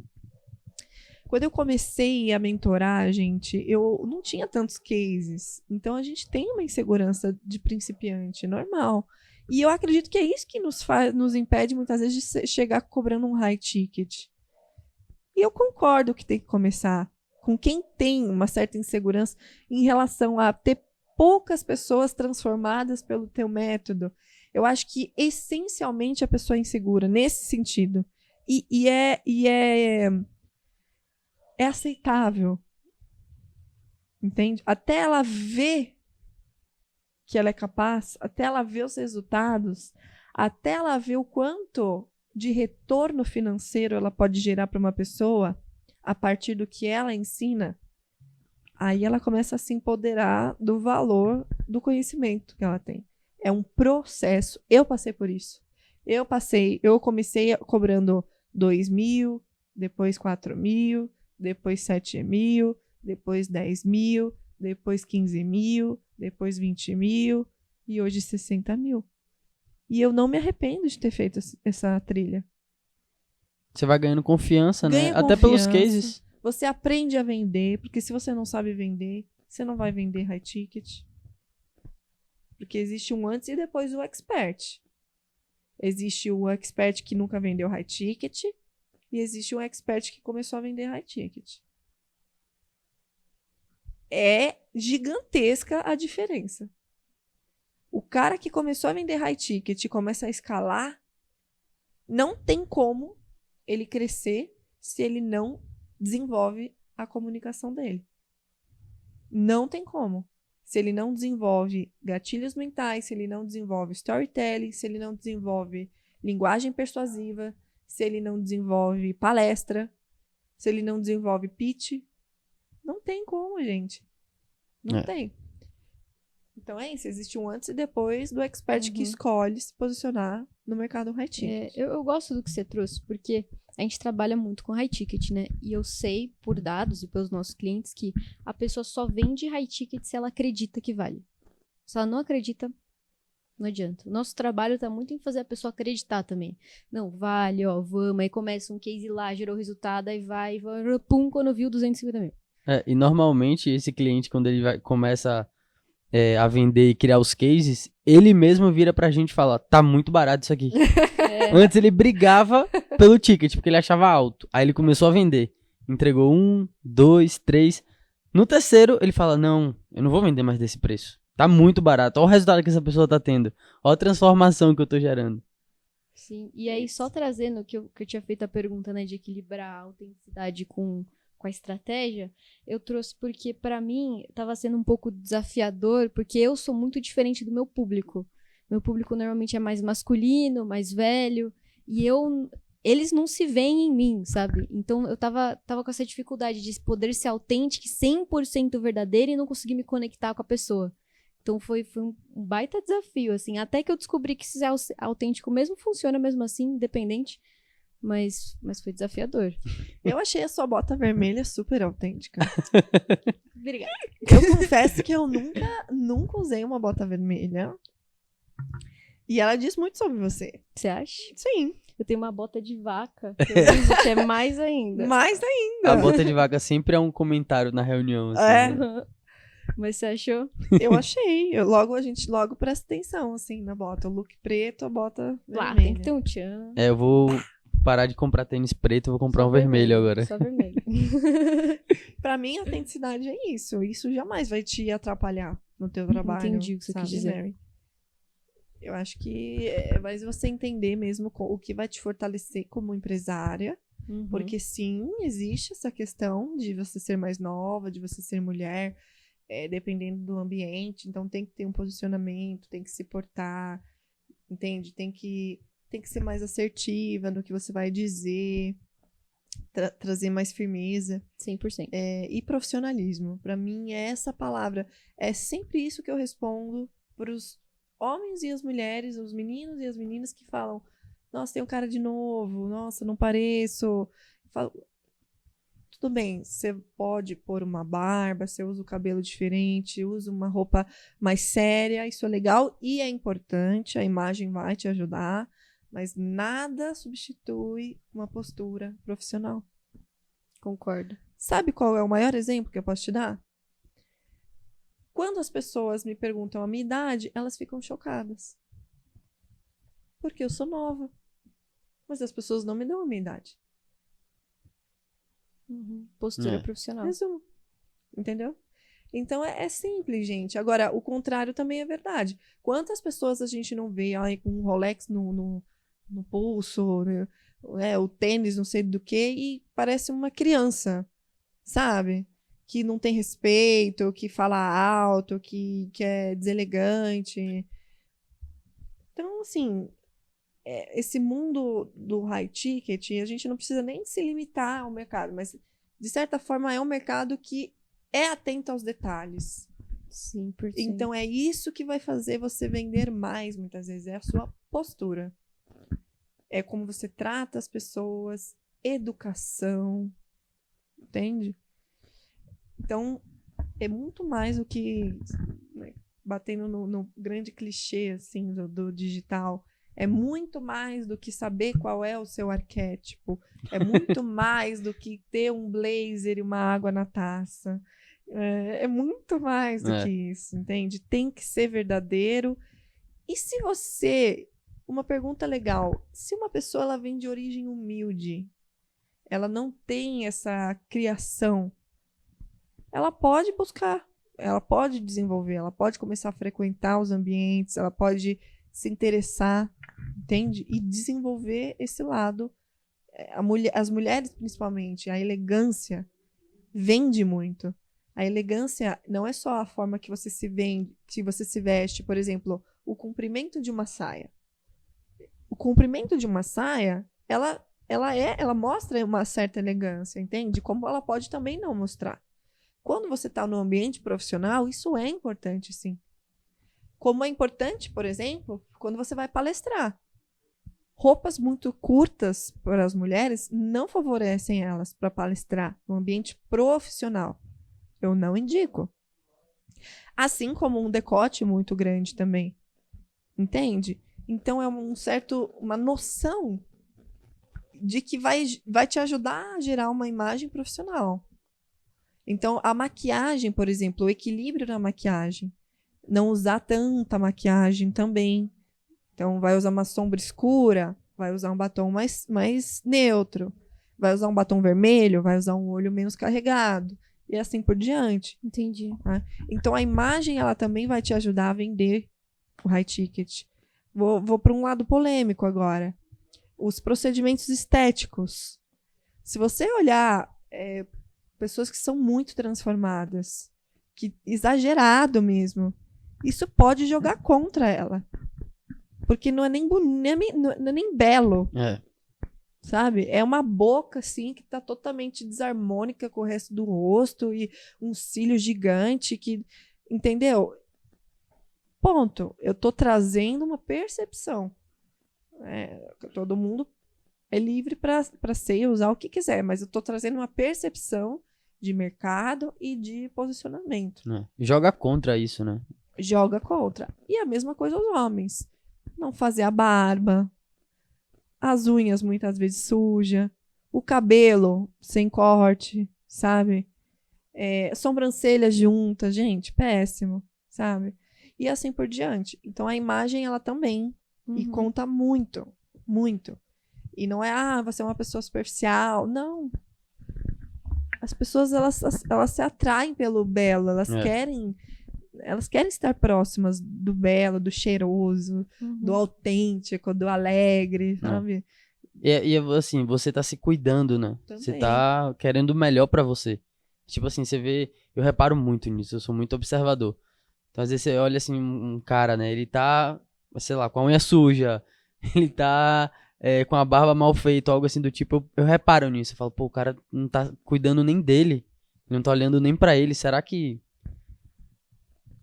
S1: quando eu comecei a mentorar, gente, eu não tinha tantos cases. Então a gente tem uma insegurança de principiante, normal. E eu acredito que é isso que nos impede muitas vezes de chegar cobrando um high ticket. E eu concordo que tem que começar com quem tem uma certa insegurança em relação a ter poucas pessoas transformadas pelo teu método. Eu acho que essencialmente a pessoa é insegura nesse sentido. E é aceitável. Entende? Até ela ver que ela é capaz, até ela ver os resultados, até ela ver o quanto de retorno financeiro ela pode gerar para uma pessoa a partir do que ela ensina, aí ela começa a se empoderar do valor do conhecimento que ela tem. É um processo. Eu passei por isso. Eu comecei cobrando 2.000, depois 4.000, depois 7.000, depois 10.000, depois 15.000, depois 20.000 e hoje 60.000. E eu não me arrependo de ter feito essa trilha.
S3: Você vai ganhando confiança, né?
S1: Ganha
S3: Até pelos
S1: confiança.
S3: cases.
S1: Você aprende a vender, porque se você não sabe vender, você não vai vender high ticket. Porque existe um antes e depois o expert. Existe o expert que nunca vendeu high ticket e existe um expert que começou a vender high ticket. É gigantesca a diferença. O cara que começou a vender high ticket e começa a escalar, não tem como ele crescer se ele não desenvolve a comunicação dele. Não tem como. Se ele não desenvolve gatilhos mentais, se ele não desenvolve storytelling, se ele não desenvolve linguagem persuasiva, se ele não desenvolve palestra, se ele não desenvolve pitch, não tem como, gente. Não tem. Então é isso, existe um antes e depois do expert que escolhe se posicionar no mercado high ticket.
S2: Eu gosto do que você trouxe, porque a gente trabalha muito com high ticket, né? E eu sei, por dados e pelos nossos clientes, que a pessoa só vende high ticket se ela acredita que vale. Se ela não acredita, não adianta. O nosso trabalho tá muito em fazer a pessoa acreditar também. Não, vale, ó, vamos. Aí começa um case lá, gerou resultado, aí vai, pum, quando viu 250 mil.
S3: E normalmente esse cliente, quando ele começa a vender e criar os cases, ele mesmo vira pra gente e fala, tá muito barato isso aqui. Antes ele brigava pelo ticket, porque ele achava alto. Aí ele começou a vender. Entregou 1, 2, 3. No terceiro, ele fala, não, eu não vou vender mais desse preço. Tá muito barato. Olha o resultado que essa pessoa tá tendo. Olha a transformação que eu tô gerando.
S2: Sim, e aí só trazendo que eu tinha feito a pergunta, né, de equilibrar a autenticidade com a estratégia, eu trouxe porque pra mim tava sendo um pouco desafiador, porque eu sou muito diferente do meu público. Meu público normalmente é mais masculino, mais velho, e eles não se veem em mim, sabe? Então eu tava com essa dificuldade de poder ser autêntica, 100% verdadeira e não conseguir me conectar com a pessoa. Então foi um baita desafio, assim, até que eu descobri que ser autêntico mesmo funciona mesmo assim, independente, mas foi desafiador.
S1: Eu achei a sua bota vermelha super autêntica.
S2: Obrigada.
S1: Eu confesso que eu nunca usei uma bota vermelha. E ela diz muito sobre você.
S2: Você acha?
S1: Sim.
S2: Eu tenho uma bota de vaca, que eu uso, que é mais ainda.
S1: Mais ainda.
S3: A bota de vaca sempre é um comentário na reunião. Assim, né?
S2: Mas você achou?
S1: Eu achei. A gente logo presta atenção, assim, na bota. O look preto, a bota
S2: Lá,
S1: vermelha.
S2: tem que ter um tchan.
S3: Eu vou parar de comprar tênis preto, vou comprar
S2: Só
S3: um vermelho agora.
S2: Só vermelho.
S1: Pra mim, a autenticidade é isso. Isso jamais vai te atrapalhar no teu trabalho.
S2: Entendi o que você quis dizer.
S1: Mary? Eu acho que é mais você entender mesmo o que vai te fortalecer como empresária.
S2: Uhum.
S1: Porque sim, existe essa questão de você ser mais nova, de você ser mulher, dependendo do ambiente. Então tem que ter um posicionamento, tem que se portar, entende? Tem que ser mais assertiva no que você vai dizer, trazer mais firmeza.
S2: 100%.
S1: E profissionalismo. Pra mim, é essa palavra. É sempre isso que eu respondo homens e as mulheres, os meninos e as meninas que falam, nossa, tem um cara de novo, nossa, não pareço. Eu falo, tudo bem, você pode pôr uma barba, você usa o cabelo diferente, usa uma roupa mais séria, isso é legal e é importante, a imagem vai te ajudar, mas nada substitui uma postura profissional.
S2: Concordo.
S1: Sabe qual é o maior exemplo que eu posso te dar? Quando as pessoas me perguntam a minha idade, elas ficam chocadas. Porque eu sou nova. Mas as pessoas não me dão a minha idade.
S2: Postura
S3: É.
S2: profissional.
S1: Resumo. Entendeu? Então é simples, gente. Agora, o contrário também é verdade. Quantas pessoas a gente não vê ai, com um Rolex no pulso, né, o tênis, não sei do que, e parece uma criança, sabe? Que não tem respeito, que fala alto, que é deselegante. Então, assim, esse mundo do high ticket, a gente não precisa nem se limitar ao mercado, mas, de certa forma, é um mercado que é atento aos detalhes.
S2: 100%.
S1: Então, é isso que vai fazer você vender mais, muitas vezes, é a sua postura. É como você trata as pessoas, educação, entende? Então, é muito mais do que, né, batendo no grande clichê assim, do digital. É muito mais do que saber qual é o seu arquétipo. É muito mais do que ter um blazer e uma água na taça. É muito mais do que isso, entende? Tem que ser verdadeiro. E se você... Uma pergunta legal. Se uma pessoa ela vem de origem humilde, ela não tem essa criação, ela pode buscar, ela pode desenvolver, ela pode começar a frequentar os ambientes, ela pode se interessar, entende? E desenvolver esse lado. As mulheres, principalmente, a elegância vende muito. A elegância não é só a forma que você se vende, que você se veste, por exemplo, o comprimento de uma saia. O comprimento de uma saia, ela mostra uma certa elegância, entende? Como ela pode também não mostrar. Quando você está no ambiente profissional, isso é importante, sim. Como é importante, por exemplo, quando você vai palestrar. Roupas muito curtas para as mulheres não favorecem elas para palestrar no ambiente profissional. Eu não indico. Assim como um decote muito grande também. Entende? Então é uma noção de que vai te ajudar a gerar uma imagem profissional. Então, a maquiagem, por exemplo, o equilíbrio na maquiagem. Não usar tanta maquiagem também. Então, vai usar uma sombra escura, vai usar um batom mais neutro, vai usar um batom vermelho, vai usar um olho menos carregado, e assim por diante.
S2: Entendi.
S1: Tá? Então, a imagem ela também vai te ajudar a vender o high ticket. Vou para um lado polêmico agora. Os procedimentos estéticos. Se você olhar pessoas que são muito transformadas, que exagerado mesmo, isso pode jogar contra ela. Porque não é nem bonito, não é nem belo. Sabe? É uma boca, assim, que tá totalmente desarmônica com o resto do rosto e um cílio gigante que... Entendeu? Ponto. Eu tô trazendo uma percepção. Todo mundo é livre para ser e usar o que quiser, mas eu tô trazendo uma percepção de mercado e de posicionamento.
S3: Joga contra isso, né?
S1: Joga contra. E a mesma coisa os homens. Não fazer a barba, as unhas muitas vezes suja, o cabelo sem corte, sabe? Sobrancelhas juntas, gente, péssimo, sabe? E assim por diante. Então a imagem ela também e conta muito, muito. E não é, você é uma pessoa superficial, não. As pessoas elas se atraem pelo belo, elas querem estar próximas do belo, do cheiroso, do autêntico, do alegre, sabe?
S3: E assim, você tá se cuidando, né?
S1: Também.
S3: Você tá querendo o melhor pra você. Tipo assim, você vê... Eu reparo muito nisso, eu sou muito observador. Então, às vezes, você olha assim, um cara, né? Ele tá, sei lá, com a unha suja. Ele tá com a barba mal feita, algo assim do tipo. Eu reparo nisso. Eu falo, pô, o cara não tá cuidando nem dele. Não tá olhando nem pra ele. Será que...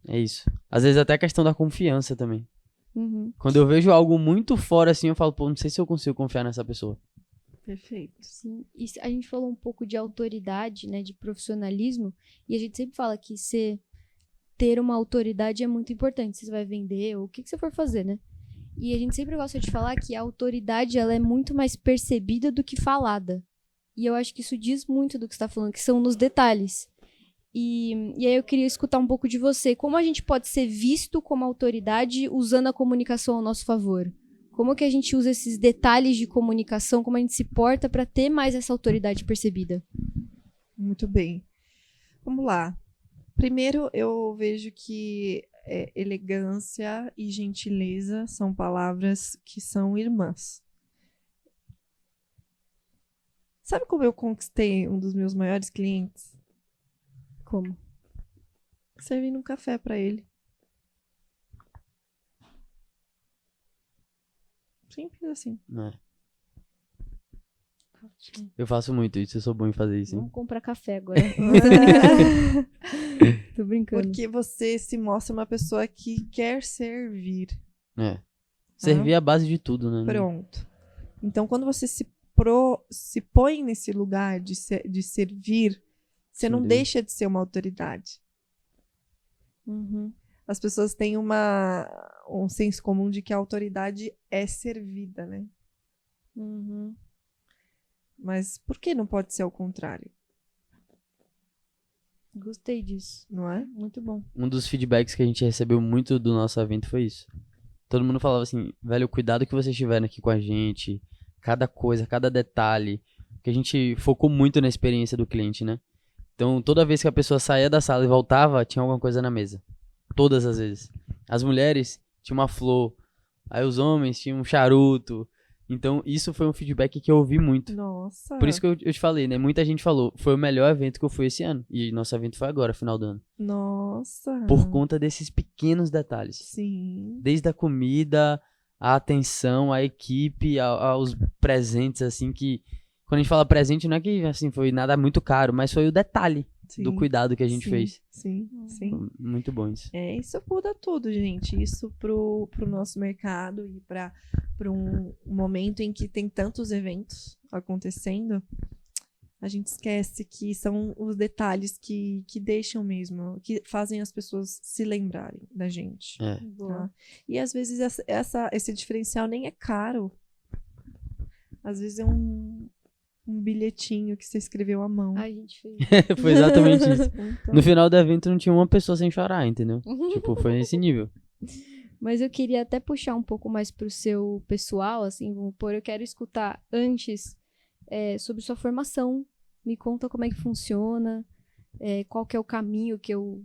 S3: É isso. Às vezes até a questão da confiança também.
S2: Uhum.
S3: Quando eu vejo algo muito fora, assim, eu falo, pô, não sei se eu consigo confiar nessa pessoa.
S1: Perfeito.
S2: Sim. E a gente falou um pouco de autoridade, né, de profissionalismo, e a gente sempre fala que ter uma autoridade é muito importante. Se você vai vender ou o que você for fazer, né? E a gente sempre gosta de falar que a autoridade ela é muito mais percebida do que falada. E eu acho que isso diz muito do que você está falando, que são nos detalhes. E aí eu queria escutar um pouco de você. Como a gente pode ser visto como autoridade usando a comunicação ao nosso favor? Como que a gente usa esses detalhes de comunicação, como a gente se porta para ter mais essa autoridade percebida?
S1: Muito bem. Vamos lá. Primeiro, eu vejo que elegância e gentileza são palavras que são irmãs. Sabe como eu conquistei um dos meus maiores clientes?
S2: Como?
S1: Servindo um café para ele. Simples assim.
S3: É. Eu faço muito isso, eu sou bom em fazer isso, hein?
S2: Vamos comprar café agora. Tô brincando.
S1: Porque você se mostra uma pessoa que quer servir.
S3: É. Servir é a base de tudo, né?
S1: Pronto. Então, quando você se põe nesse lugar de servir, você não
S3: Entendeu?
S1: deixa de ser uma autoridade.
S2: Uhum.
S1: As pessoas têm um senso comum de que a autoridade é servida, né?
S2: Uhum.
S1: Mas por que não pode ser ao contrário?
S2: Gostei disso.
S1: Não é?
S2: Muito bom.
S3: Um dos feedbacks que a gente recebeu muito do nosso evento foi isso. Todo mundo falava assim, velho, o cuidado que vocês tiveram aqui com a gente, cada coisa, cada detalhe, que a gente focou muito na experiência do cliente, né? Então, toda vez que a pessoa saía da sala e voltava, tinha alguma coisa na mesa. Todas as vezes. As mulheres tinham uma flor, aí os homens tinham um charuto. Então, isso foi um feedback que eu ouvi muito.
S1: Nossa.
S3: Por isso que eu te falei, né? Muita gente falou, foi o melhor evento que eu fui esse ano. E nosso evento foi agora, final do ano.
S1: Nossa.
S3: Por conta desses pequenos detalhes.
S1: Sim.
S3: Desde a comida, a atenção, a equipe, aos presentes, assim, que... Quando a gente fala presente, não é que, assim, foi nada muito caro, mas foi o detalhe do
S1: Sim.
S3: cuidado que a gente
S1: Sim.
S3: fez.
S1: Sim, sim.
S3: Foi muito bom isso.
S1: Isso muda tudo, gente. Isso pro nosso mercado e para um momento em que tem tantos eventos acontecendo, a gente esquece que são os detalhes que deixam mesmo, que fazem as pessoas se lembrarem da gente.
S3: É.
S1: Tá? E às vezes esse diferencial nem é caro. Às vezes é um bilhetinho que você escreveu à mão.
S2: A gente fez.
S3: Foi exatamente isso.
S1: Então,
S3: No final do evento não tinha uma pessoa sem chorar, entendeu? Tipo, foi nesse nível.
S2: Mas eu queria até puxar um pouco mais pro seu pessoal, assim, vamos pôr, eu quero escutar antes sobre sua formação. Me conta como é que funciona, qual que é o caminho que eu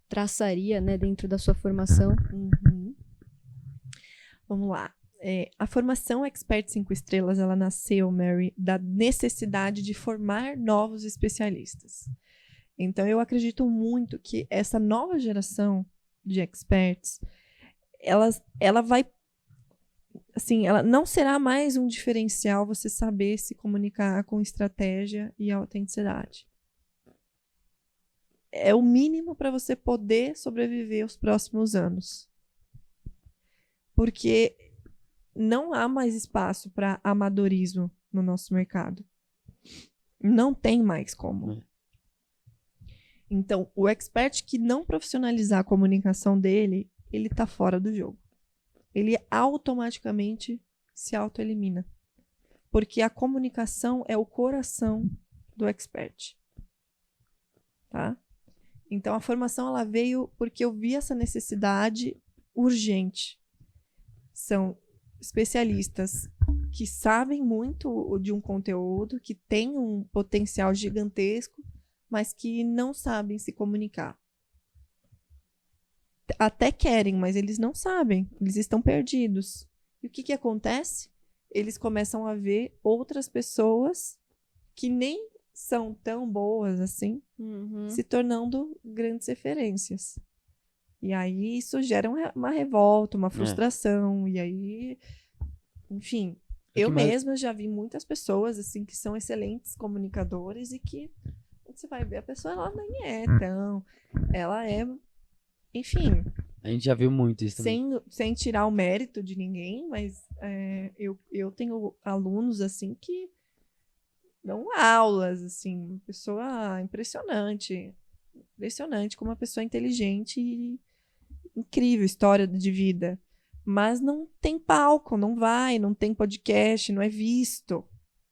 S2: traçaria, né, dentro da sua formação.
S1: Uhum. Vamos lá. A formação Expert 5 Estrelas, ela nasceu, Mary, da necessidade de formar novos especialistas. Então, eu acredito muito que essa nova geração de experts, ela vai, assim, ela não será mais um diferencial você saber se comunicar com estratégia e autenticidade. É o mínimo para você poder sobreviver os próximos anos. Porque não há mais espaço para amadorismo no nosso mercado. Não tem mais como. Então, o expert que não profissionalizar a comunicação dele, ele está fora do jogo. Ele automaticamente se autoelimina. Porque a comunicação é o coração do expert. Tá? Então, a formação ela veio porque eu vi essa necessidade urgente. São especialistas que sabem muito de um conteúdo, que têm um potencial gigantesco, mas que não sabem se comunicar. Até querem, mas eles não sabem. Eles estão perdidos. E o que acontece? Eles começam a ver outras pessoas que nem são tão boas assim, se tornando grandes referências. E aí isso gera uma revolta, uma frustração. E aí, enfim, eu mesma já vi muitas pessoas assim que são excelentes comunicadores e que você vai ver a pessoa, ela nem é tão... Ela é... Enfim...
S3: A gente já viu muito isso também.
S1: Sem tirar o mérito de ninguém, mas eu tenho alunos, assim, que dão aulas, assim, uma pessoa impressionante. Impressionante, como uma pessoa inteligente e incrível, história de vida. Mas não tem palco, não vai, não tem podcast, não é visto.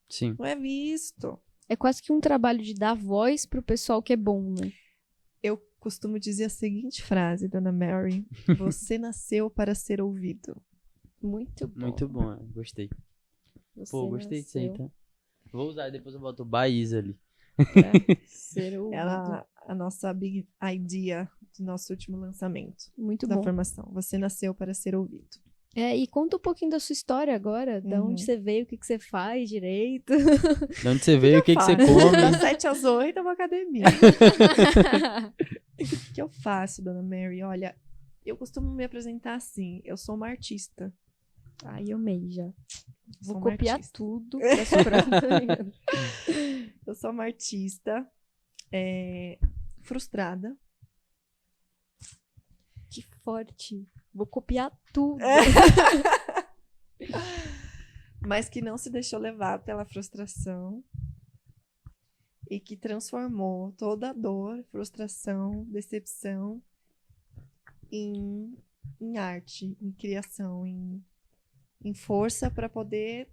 S3: Sim.
S1: Não é visto.
S2: É quase que um trabalho de dar voz pro pessoal que é bom, né?
S1: Eu costumo dizer a seguinte frase, Dona Mary: você nasceu para ser ouvido. Muito bom.
S3: Muito bom, gostei.
S2: Você
S3: Pô, gostei disso aí,
S2: nasceu
S3: tá? Vou usar e depois eu boto o Baísa ali.
S2: pra ser ouvido.
S1: Ela, a nossa big idea do nosso último lançamento
S2: Muito
S1: da
S2: bom.
S1: formação. Você nasceu para ser ouvido.
S2: E conta um pouquinho da sua história agora, de onde você veio, o que você faz direito.
S3: De onde você veio, o que você
S1: faço?
S3: come.
S1: Das 7 às 8 é uma academia. O que eu faço, Dona Mary? Olha, eu costumo me apresentar assim. Eu sou uma artista.
S2: Ai, eu amei já.
S1: Sou
S2: Vou
S1: uma
S2: copiar
S1: artista.
S2: tudo. Pra sobrar.
S1: Eu sou uma artista frustrada.
S2: Que forte. Vou copiar tudo.
S1: Mas que não se deixou levar pela frustração e que transformou toda a dor, frustração, decepção em arte, em criação, em força para poder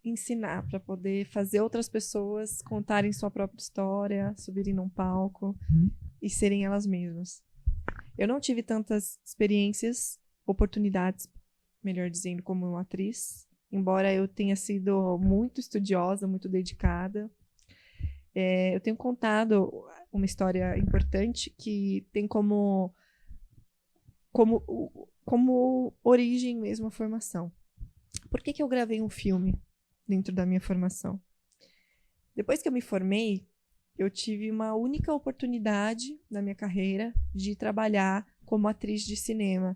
S1: ensinar, para poder fazer outras pessoas contarem sua própria história, subirem num palco e serem elas mesmas. Eu não tive tantas experiências, oportunidades, melhor dizendo, como uma atriz, embora eu tenha sido muito estudiosa, muito dedicada. Eu tenho contado uma história importante que tem como origem mesmo a formação. Por que eu gravei um filme dentro da minha formação? Depois que eu me formei, eu tive uma única oportunidade na minha carreira de trabalhar como atriz de cinema.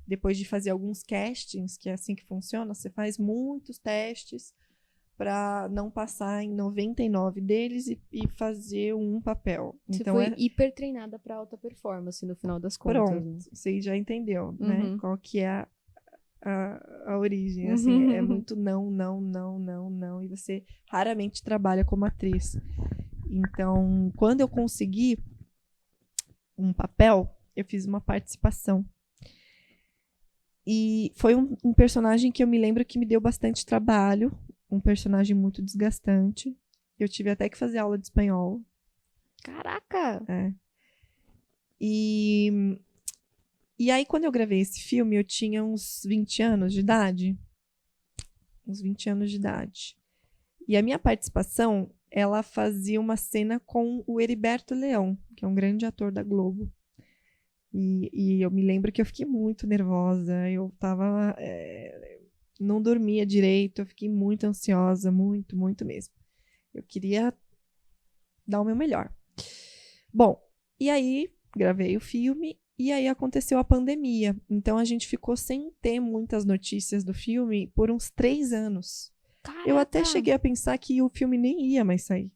S1: Depois de fazer alguns castings, que é assim que funciona, você faz muitos testes para não passar em 99 deles e fazer um papel.
S2: Você
S1: Então
S2: foi hiper treinada pra alta performance no final das contas.
S1: pronto,
S2: Né?
S1: você já entendeu, né?
S2: Uhum.
S1: Qual que é a origem, assim, é muito não, não, não, não, não, e você raramente trabalha como atriz. Então, quando eu consegui um papel, eu fiz uma participação. E foi um personagem que eu me lembro que me deu bastante trabalho, um personagem muito desgastante. Eu tive até que fazer aula de espanhol.
S2: Caraca!
S1: E aí, quando eu gravei esse filme, eu tinha uns 20 anos de idade. Uns 20 anos de idade. E a minha participação, ela fazia uma cena com o Heriberto Leão, que é um grande ator da Globo. E eu me lembro que eu fiquei muito nervosa. Eu tava... não dormia direito, eu fiquei muito ansiosa, muito, muito mesmo. Eu queria dar o meu melhor. Bom, e aí gravei o filme e aí aconteceu a pandemia. Então a gente ficou sem ter muitas notícias do filme por uns 3 anos.
S2: Caraca.
S1: Eu até cheguei a pensar que o filme nem ia mais sair.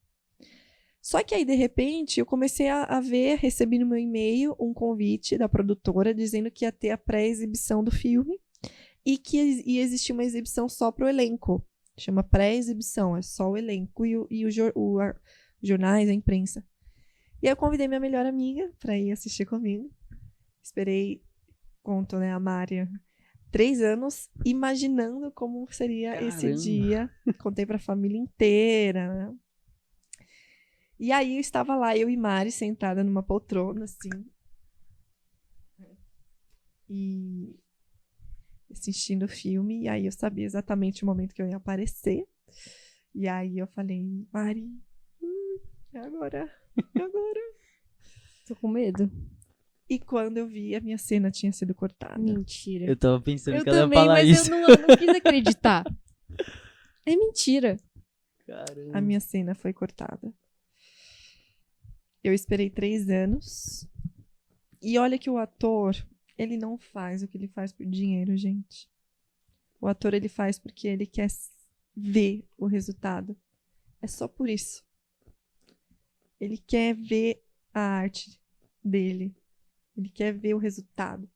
S1: Só que aí, de repente, eu comecei a ver, recebi no meu e-mail um convite da produtora dizendo que ia ter a pré-exibição do filme e que ia existir uma exibição só pro elenco. Chama pré-exibição, é só o elenco e os jornais, a imprensa. E aí eu convidei minha melhor amiga para ir assistir comigo. Esperei, conto, né, a Mária, 3 anos, imaginando como seria esse dia. Contei para a família inteira, né? E aí eu estava lá, eu e Mari, sentada numa poltrona, assim. E assistindo o filme. E aí eu sabia exatamente o momento que eu ia aparecer. E aí eu falei, Mari, é agora, é agora.
S2: Tô com medo.
S1: E quando eu vi, a minha cena tinha sido cortada.
S2: Mentira.
S3: Eu tava pensando
S2: Eu
S3: que ela ia
S2: também,
S3: falar
S2: mas
S3: isso.
S2: eu não quis acreditar. É mentira.
S3: Caramba.
S1: A minha cena foi cortada. Eu esperei 3 anos. E olha que o ator, ele não faz o que ele faz por dinheiro, gente. O ator, ele faz porque ele quer ver o resultado. É só por isso. Ele quer ver a arte dele. Ele quer ver o resultado.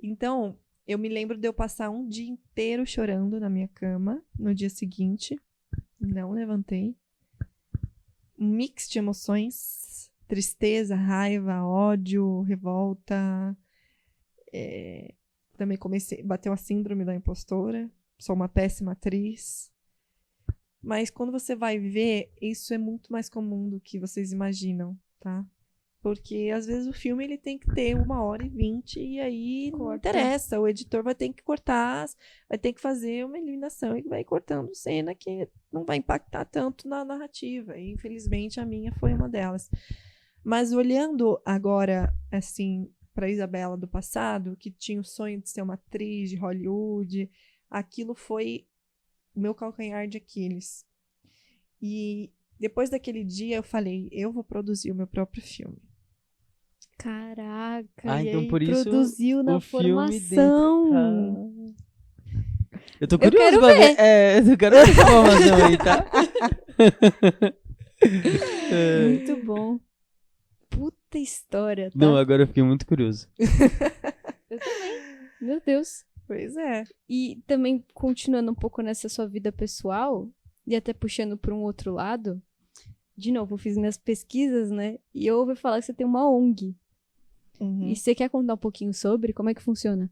S1: Então, eu me lembro de eu passar um dia inteiro chorando na minha cama no dia seguinte. Não levantei. Um mix de emoções, tristeza, raiva, ódio, revolta. Também bateu a síndrome da impostora. Sou uma péssima atriz. Mas quando você vai ver, isso é muito mais comum do que vocês imaginam, tá? Porque às vezes o filme ele tem que ter 1h20 e aí não interessa. O editor vai ter que cortar, vai ter que fazer uma eliminação e vai cortando cena que não vai impactar tanto na narrativa. E infelizmente a minha foi uma delas. Mas olhando agora, assim, para Isabela do passado, que tinha o sonho de ser uma atriz de Hollywood, aquilo foi o meu calcanhar de Aquiles. E depois daquele dia eu falei, eu vou produzir o meu próprio filme.
S2: Caraca,
S3: Ah,
S2: e
S3: então
S2: aí
S3: por isso
S2: produziu na
S3: o filme
S2: formação.
S3: Eu tô
S2: Eu
S3: curioso
S2: quero
S3: pra
S2: ver.
S3: ver. Eu quero ver essa informação aí, tá?
S2: Muito bom. Puta história, tá?
S3: Não, agora eu fiquei muito curioso.
S2: Eu também. Meu Deus.
S1: Pois é.
S2: E também, continuando um pouco nessa sua vida pessoal, e até puxando para um outro lado, de novo, eu fiz minhas pesquisas, né? E eu ouvi falar que você tem uma ONG.
S1: Uhum.
S2: E você quer contar um pouquinho sobre como é que funciona?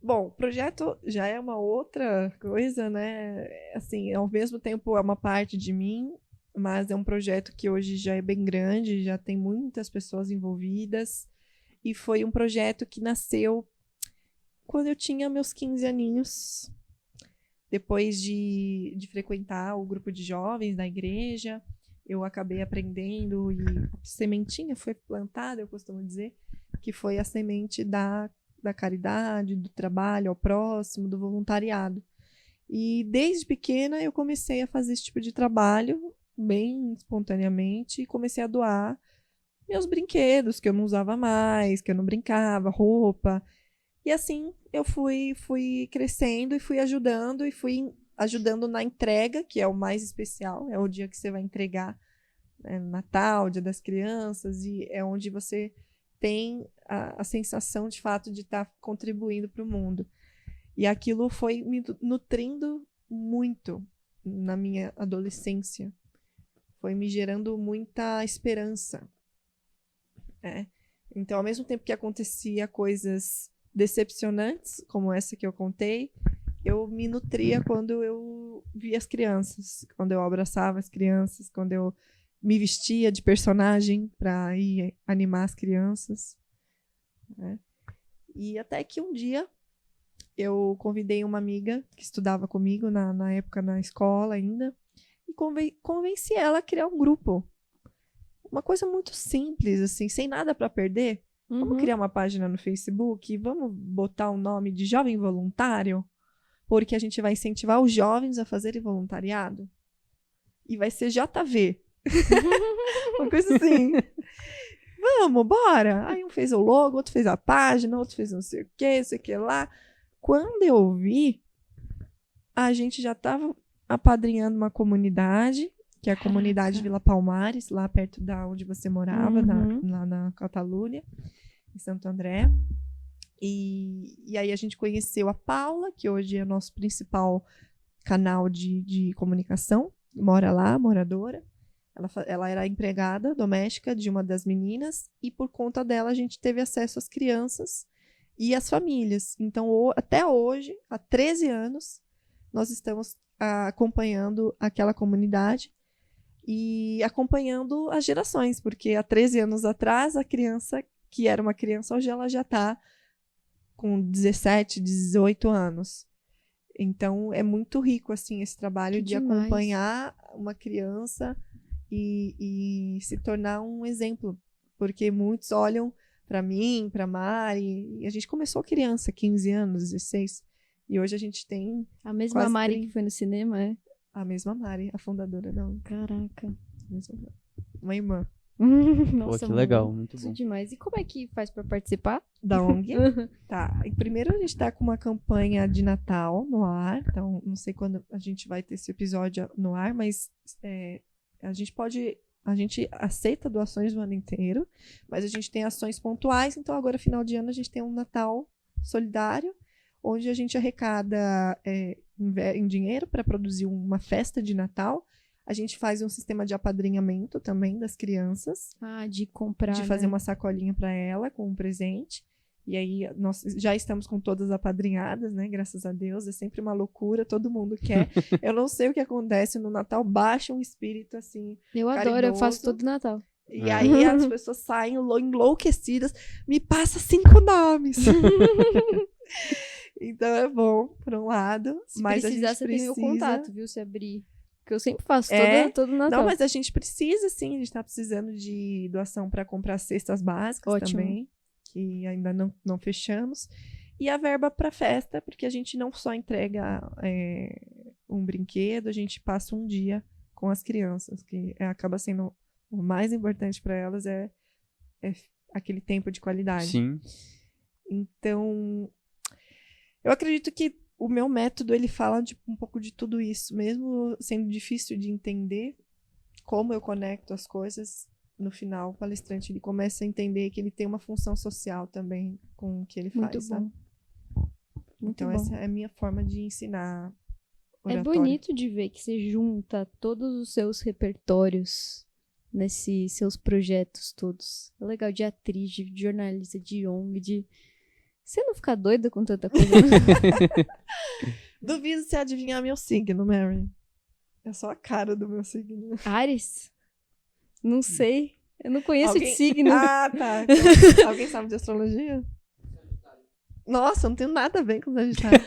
S1: Bom, o projeto já é uma outra coisa, né? Assim, ao mesmo tempo é uma parte de mim, mas é um projeto que hoje já é bem grande, já tem muitas pessoas envolvidas. E foi um projeto que nasceu quando eu tinha meus 15 aninhos, depois de frequentar o grupo de jovens da igreja. Eu acabei aprendendo e a sementinha foi plantada, eu costumo dizer, que foi a semente da caridade, do trabalho ao próximo, do voluntariado. E desde pequena eu comecei a fazer esse tipo de trabalho, bem espontaneamente, e comecei a doar meus brinquedos que eu não usava mais, que eu não brincava, roupa. E assim eu fui crescendo e fui ajudando na entrega, que é o mais especial, é o dia que você vai entregar, né, Natal, Dia das Crianças, e é onde você tem a sensação de fato de estar contribuindo para o mundo. E aquilo foi me nutrindo muito na minha adolescência, foi me gerando muita esperança. Então, ao mesmo tempo que acontecia coisas decepcionantes, como essa que eu contei, eu me nutria quando eu via as crianças, quando eu abraçava as crianças, quando eu me vestia de personagem para ir animar as crianças, né? E até que um dia eu convidei uma amiga que estudava comigo na época na escola ainda e convenci ela a criar um grupo. Uma coisa muito simples, assim, sem nada para perder. Vamos criar uma página no Facebook e vamos botar o nome de Jovem Voluntário, porque a gente vai incentivar os jovens a fazerem voluntariado. E vai ser JV. Uma coisa assim. Vamos, bora! Aí um fez o logo, outro fez a página, outro fez não sei o que lá. Quando eu vi, a gente já estava apadrinhando uma comunidade, que é a comunidade Vila Palmares, lá perto da onde você morava, lá na Catalunha, em Santo André. E aí a gente conheceu a Paula, que hoje é o nosso principal canal de comunicação, mora lá, moradora. Ela era empregada doméstica de uma das meninas e por conta dela a gente teve acesso às crianças e às famílias. Então, até hoje, há 13 anos, nós estamos acompanhando aquela comunidade e acompanhando as gerações, porque há 13 anos atrás, a criança, que era uma criança, hoje ela já está com 17, 18 anos. Então, é muito rico assim, esse trabalho de acompanhar uma criança e se tornar um exemplo, porque muitos olham para mim, para Mari, e a gente começou criança, 15 anos, 16, e hoje a gente tem
S2: a mesma Mari 30. Que foi no cinema, é?
S1: A mesma Mari, a fundadora da ONG.
S2: Caraca.
S1: Uma irmã.
S2: Nossa,
S3: pô, que legal, muito bom.
S2: Demais. E como é que faz para participar?
S1: Da ONG? Tá. E primeiro a gente tá com uma campanha de Natal no ar, então não sei quando a gente vai ter esse episódio no ar, mas a gente pode A gente aceita doações o ano inteiro, mas a gente tem ações pontuais. Então, agora, final de ano, a gente tem um Natal solidário, onde a gente arrecada em dinheiro para produzir uma festa de Natal. A gente faz um sistema de apadrinhamento também das crianças,
S2: De comprar,
S1: de fazer
S2: né?
S1: uma sacolinha para ela com um presente. E aí, nós já estamos com todas apadrinhadas, né? Graças a Deus. É sempre uma loucura, todo mundo quer. Eu não sei o que acontece no Natal, baixa um espírito assim.
S2: Eu adoro, eu faço
S1: caridoso.
S2: todo Natal.
S1: E aí as pessoas saem enlouquecidas. Me passa 5 nomes. Então é bom, por um lado.
S2: Se
S1: mas
S2: precisar,
S1: a gente
S2: você tem meu
S1: precisa...
S2: contato, viu? Se abrir. Que eu sempre faço todo Natal.
S1: Não, mas a gente precisa, sim. A gente tá precisando de doação para comprar cestas básicas
S2: Ótimo.
S1: também, que ainda não fechamos. E a verba para festa, porque a gente não só entrega um brinquedo, a gente passa um dia com as crianças, que acaba sendo o mais importante para elas é aquele tempo de qualidade.
S3: Sim.
S1: Então, eu acredito que o meu método, ele fala um pouco de tudo isso, mesmo sendo difícil de entender como eu conecto as coisas. No final, o palestrante ele começa a entender que ele tem uma função social também com o que ele
S2: Muito
S1: faz.
S2: bom.
S1: Sabe?
S2: Muito
S1: Então,
S2: bom.
S1: essa é a minha forma de ensinar
S2: É
S1: oratória.
S2: bonito de ver que você junta todos os seus repertórios nesses seus projetos todos. É legal de atriz, de jornalista, de ONG, de... Você não fica doida com tanta coisa, não?
S1: Duvido você adivinhar meu signo, Mary. É só a cara do meu signo.
S2: Ares? Não sei. Eu não conheço de
S1: Alguém-
S2: signo.
S1: Ah, tá. Então, alguém sabe de astrologia? Nossa, eu não tenho nada a ver com Sagitário.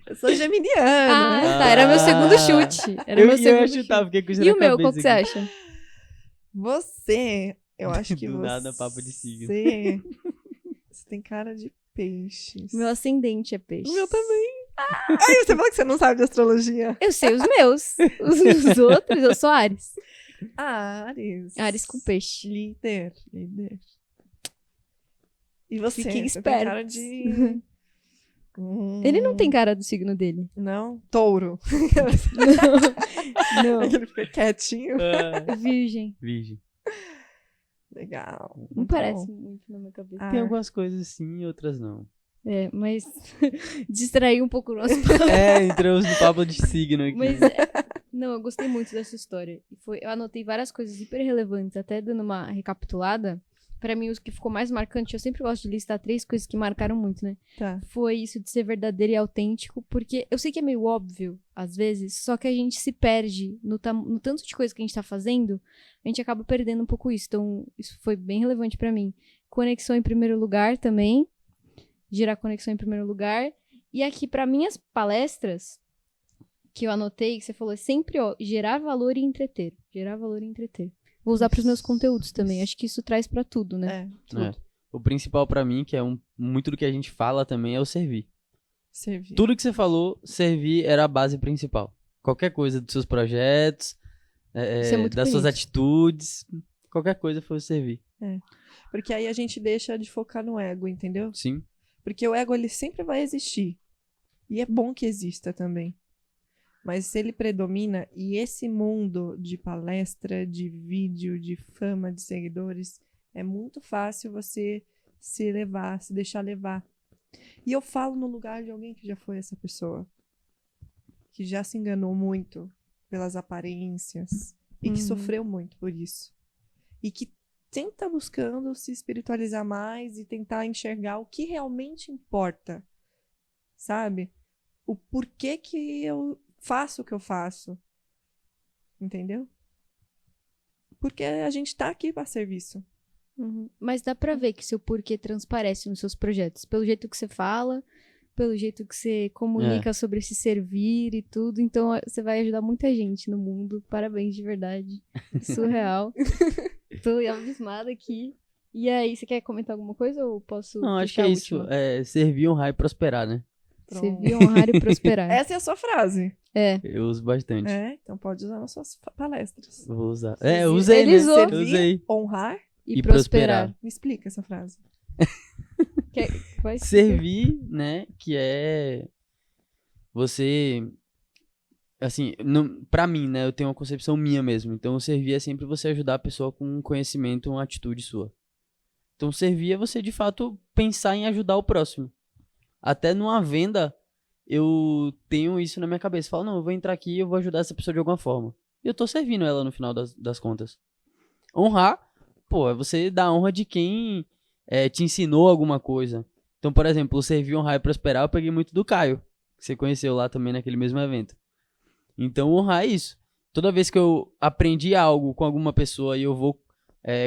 S1: Eu sou geminiana.
S2: Tá. Era meu segundo chute. Era meu
S3: Eu
S2: segundo
S3: ia
S2: chute.
S3: chutar, fiquei com isso
S2: E
S3: na
S2: o meu,
S3: cabeça
S2: qual que você
S3: aqui.
S2: acha?
S1: Você, eu acho que
S3: Do
S1: você...
S3: nada, papo de signo.
S1: Você tem cara de peixes.
S2: Meu ascendente é peixe.
S1: O meu também. Ai, você falou que você não sabe de astrologia.
S2: Eu sei os meus. Os outros, eu sou Ares.
S1: Ares.
S2: Ares com peixe.
S1: Líder. E você?
S2: Fiquem
S1: Você tem cara
S2: espertos.
S1: de...
S2: Ele não tem cara do signo dele.
S1: Não? Touro.
S2: Não.
S1: Ele fica quietinho.
S2: Virgem.
S3: Virgem.
S1: Legal.
S2: Não
S1: Muito
S2: parece
S1: bom.
S2: muito na minha cabeça.
S1: Ah,
S3: Tem algumas coisas sim e outras não.
S2: É, mas distrair um pouco o nosso
S3: Entramos no papo de signo aqui.
S2: Mas, não, eu gostei muito dessa história. Eu anotei várias coisas hiper relevantes, até dando uma recapitulada. Pra mim, o que ficou mais marcante, eu sempre gosto de listar 3 coisas que marcaram muito, né?
S1: Tá.
S2: Foi isso de ser verdadeiro e autêntico, porque eu sei que é meio óbvio, às vezes, só que a gente se perde no tanto de coisa que a gente tá fazendo, a gente acaba perdendo um pouco isso. Então, isso foi bem relevante pra mim. Conexão em primeiro lugar também. Gerar conexão em primeiro lugar. E aqui, pra minhas palestras, que eu anotei, que você falou, é sempre, gerar valor e entreter. Gerar valor e entreter. Vou usar pros meus conteúdos também. Acho que isso traz pra tudo, né?
S1: Tudo.
S3: É. O principal pra mim, que é muito do que a gente fala também, é o servir.
S1: Servir.
S3: Tudo que você falou, servir era a base principal. Qualquer coisa dos seus projetos,
S2: Isso é muito
S3: das suas
S2: bonito.
S3: atitudes, qualquer coisa foi o servir.
S1: Porque aí a gente deixa de focar no ego, entendeu?
S3: Sim.
S1: Porque o ego, ele sempre vai existir. E é bom que exista também. Mas se ele predomina, e esse mundo de palestra, de vídeo, de fama, de seguidores, é muito fácil você se deixar levar. E eu falo no lugar de alguém que já foi essa pessoa. Que já se enganou muito pelas aparências. E que sofreu muito por isso. E que tenta buscando se espiritualizar mais e tentar enxergar o que realmente importa. Sabe? O porquê que eu faço o que eu faço. Entendeu? Porque a gente tá aqui para serviço.
S2: Uhum. Mas dá pra ver que seu porquê transparece nos seus projetos. Pelo jeito que você fala, pelo jeito que você comunica sobre esse servir e tudo. Então, você vai ajudar muita gente no mundo. Parabéns, de verdade. Surreal. Tô abismada aqui. E aí, você quer comentar alguma coisa ou posso
S3: Não, acho que
S2: deixar
S3: é
S2: a
S3: isso.
S2: última?
S3: É servir, honrar e prosperar, né?
S2: Servir, honrar e prosperar.
S1: Essa é a sua frase.
S3: Eu uso bastante.
S1: Então pode usar nas suas palestras.
S3: Vou usar.
S1: Servir.
S3: Eu usei,
S2: Ele
S3: né?
S2: usou.
S3: Eu usei.
S1: Honrar.
S2: E
S3: E
S2: prosperar.
S3: prosperar.
S1: Me explica essa frase.
S2: Vai
S3: Servir, né? Que é você assim, não, pra mim, né, eu tenho uma concepção minha mesmo. Então, servir é sempre você ajudar a pessoa com um conhecimento, uma atitude sua. Então, servir é você, de fato, pensar em ajudar o próximo. Até numa venda, eu tenho isso na minha cabeça. Falo, não, eu vou entrar aqui e eu vou ajudar essa pessoa de alguma forma. E eu tô servindo ela no final das contas. Honrar, pô, é você dar a honra de quem te ensinou alguma coisa. Então, por exemplo, o Servir, Honrar e Prosperar, eu peguei muito do Caio, que você conheceu lá também naquele mesmo evento. Então, honrar é isso. Toda vez que eu aprendi algo com alguma pessoa e eu vou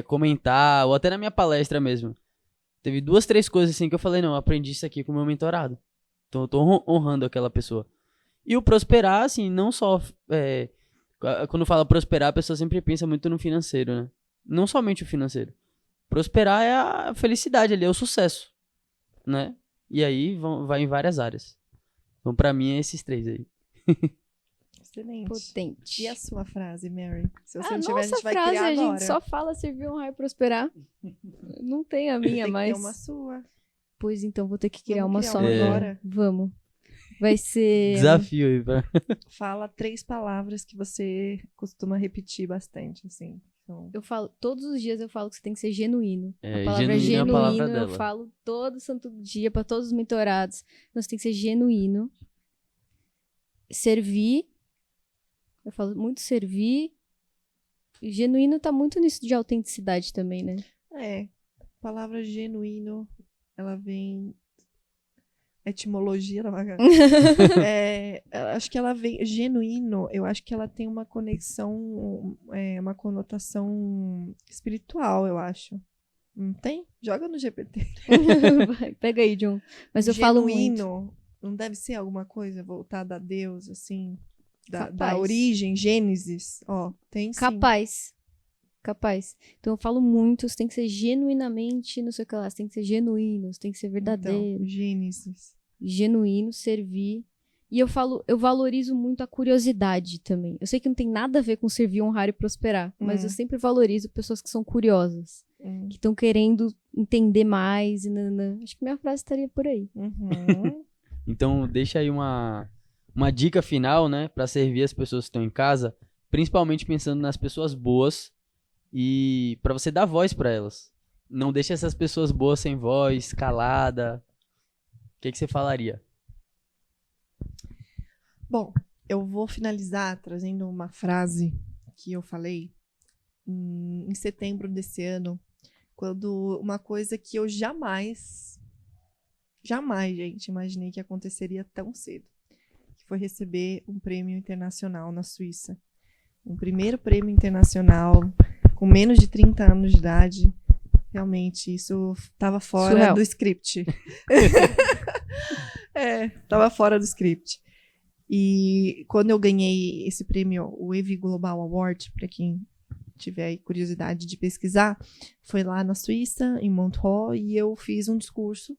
S3: comentar, ou até na minha palestra mesmo, teve 2, 3 coisas assim que eu falei, não, eu aprendi isso aqui com o meu mentorado. Então, eu tô honrando aquela pessoa. E o prosperar, assim, não só... quando fala prosperar, a pessoa sempre pensa muito no financeiro, né? Não somente o financeiro. Prosperar é a felicidade ali, é o sucesso, né? E aí vai em várias áreas. Então, pra mim, é esses 3 aí.
S1: Excelente.
S2: Potente.
S1: E a sua frase, Mary? Se você não tiver, a
S2: nossa
S1: gente vai
S2: frase,
S1: criar
S2: a
S1: agora.
S2: gente só fala servir, honrar e prosperar. Não tem a minha,
S1: Tem
S2: mas...
S1: que ter uma sua.
S2: Pois então, vou ter que criar
S1: Vamos
S2: uma
S1: criar
S2: só
S1: uma
S2: agora. Vamos. Vai ser...
S3: Desafio aí pra...
S1: Fala 3 palavras que você costuma repetir bastante, assim. Então,
S2: Eu falo, todos os dias eu falo que você tem que ser genuíno.
S3: É,
S2: A palavra
S3: genuíno é a palavra
S2: genuíno eu
S3: dela.
S2: falo todo santo dia para todos os mentorados. Então, você tem que ser genuíno. Servir. Eu falo muito servir. E genuíno tá muito nisso de autenticidade também, né?
S1: a palavra genuíno, ela vem... Etimologia, acho que ela vem... Genuíno, eu acho que ela tem uma conexão, uma conotação espiritual, eu acho. Não tem? Joga no GPT.
S2: Vai, pega aí, John. Mas eu falo muito.
S1: Genuíno, não deve ser alguma coisa voltada a Deus, assim? Da
S2: Capaz.
S1: origem, Gênesis. Ó, tem sim.
S2: Capaz. Então eu falo muito, você tem que ser genuinamente, não sei o que lá, você tem que ser genuíno, você tem que ser verdadeiro.
S1: Então, Gênesis.
S2: Genuíno, servir. E eu valorizo muito a curiosidade também. Eu sei que não tem nada a ver com servir, honrar e prosperar, mas eu sempre valorizo pessoas que são curiosas, que estão querendo entender mais. Acho que minha frase estaria por aí.
S1: Uhum.
S3: Então, deixa aí uma dica final, né, pra servir as pessoas que estão em casa, principalmente pensando nas pessoas boas e pra você dar voz pra elas. Não deixe essas pessoas boas sem voz, calada. O que você falaria?
S1: Bom, eu vou finalizar trazendo uma frase que eu falei em setembro desse ano, quando uma coisa que eu jamais, gente, imaginei que aconteceria tão cedo, que foi receber um prêmio internacional na Suíça. Um primeiro prêmio internacional, com menos de 30 anos de idade. Realmente, isso estava fora
S2: Surreal.
S1: do script. Estava fora do script. E quando eu ganhei esse prêmio, o EV Global Award, para quem tiver aí curiosidade de pesquisar, foi lá na Suíça, em Montreux, e eu fiz um discurso.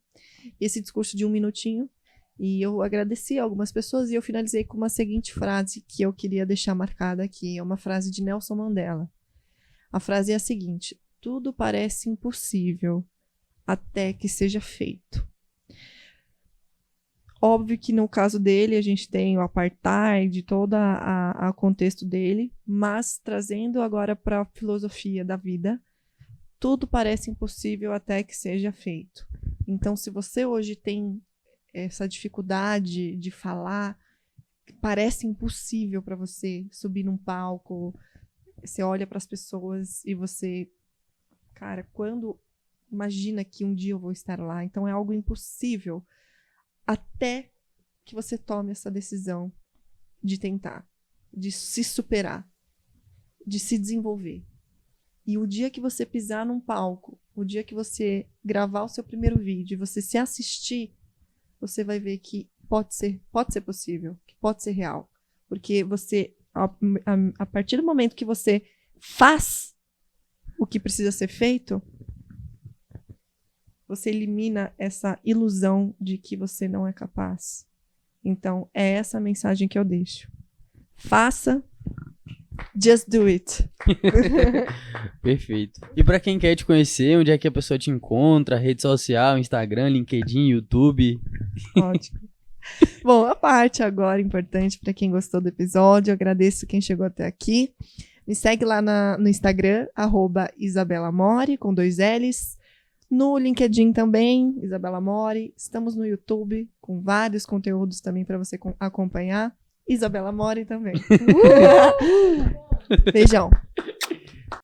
S1: Esse discurso de 1 minutinho. E eu agradeci a algumas pessoas e eu finalizei com uma seguinte frase que eu queria deixar marcada aqui. É uma frase de Nelson Mandela. A frase é a seguinte: tudo parece impossível até que seja feito. Óbvio que no caso dele a gente tem o apartheid, todo o contexto dele, mas trazendo agora para a filosofia da vida, tudo parece impossível até que seja feito. Então, se você hoje tem essa dificuldade de falar, parece impossível para você subir num palco, você olha para as pessoas e você, cara, imagina que um dia eu vou estar lá, então é algo impossível até que você tome essa decisão de tentar, de se superar, de se desenvolver. E o dia que você pisar num palco, o dia que você gravar o seu primeiro vídeo e você se assistir, você vai ver que pode ser possível, que pode ser real. Porque você, a partir do momento que você faz o que precisa ser feito, você elimina essa ilusão de que você não é capaz. Então, é essa a mensagem que eu deixo. Faça, just do it.
S3: Perfeito. E pra quem quer te conhecer, onde é que a pessoa te encontra? Rede social, Instagram, LinkedIn, YouTube?
S1: Ótimo. Bom, a parte agora importante para quem gostou do episódio, eu agradeço quem chegou até aqui. Me segue lá no Instagram, @IsabellaMori, com 2 L's. No LinkedIn também, Isabela Mori. Estamos no YouTube, com vários conteúdos também para você acompanhar. Isabela Mori também. Beijão.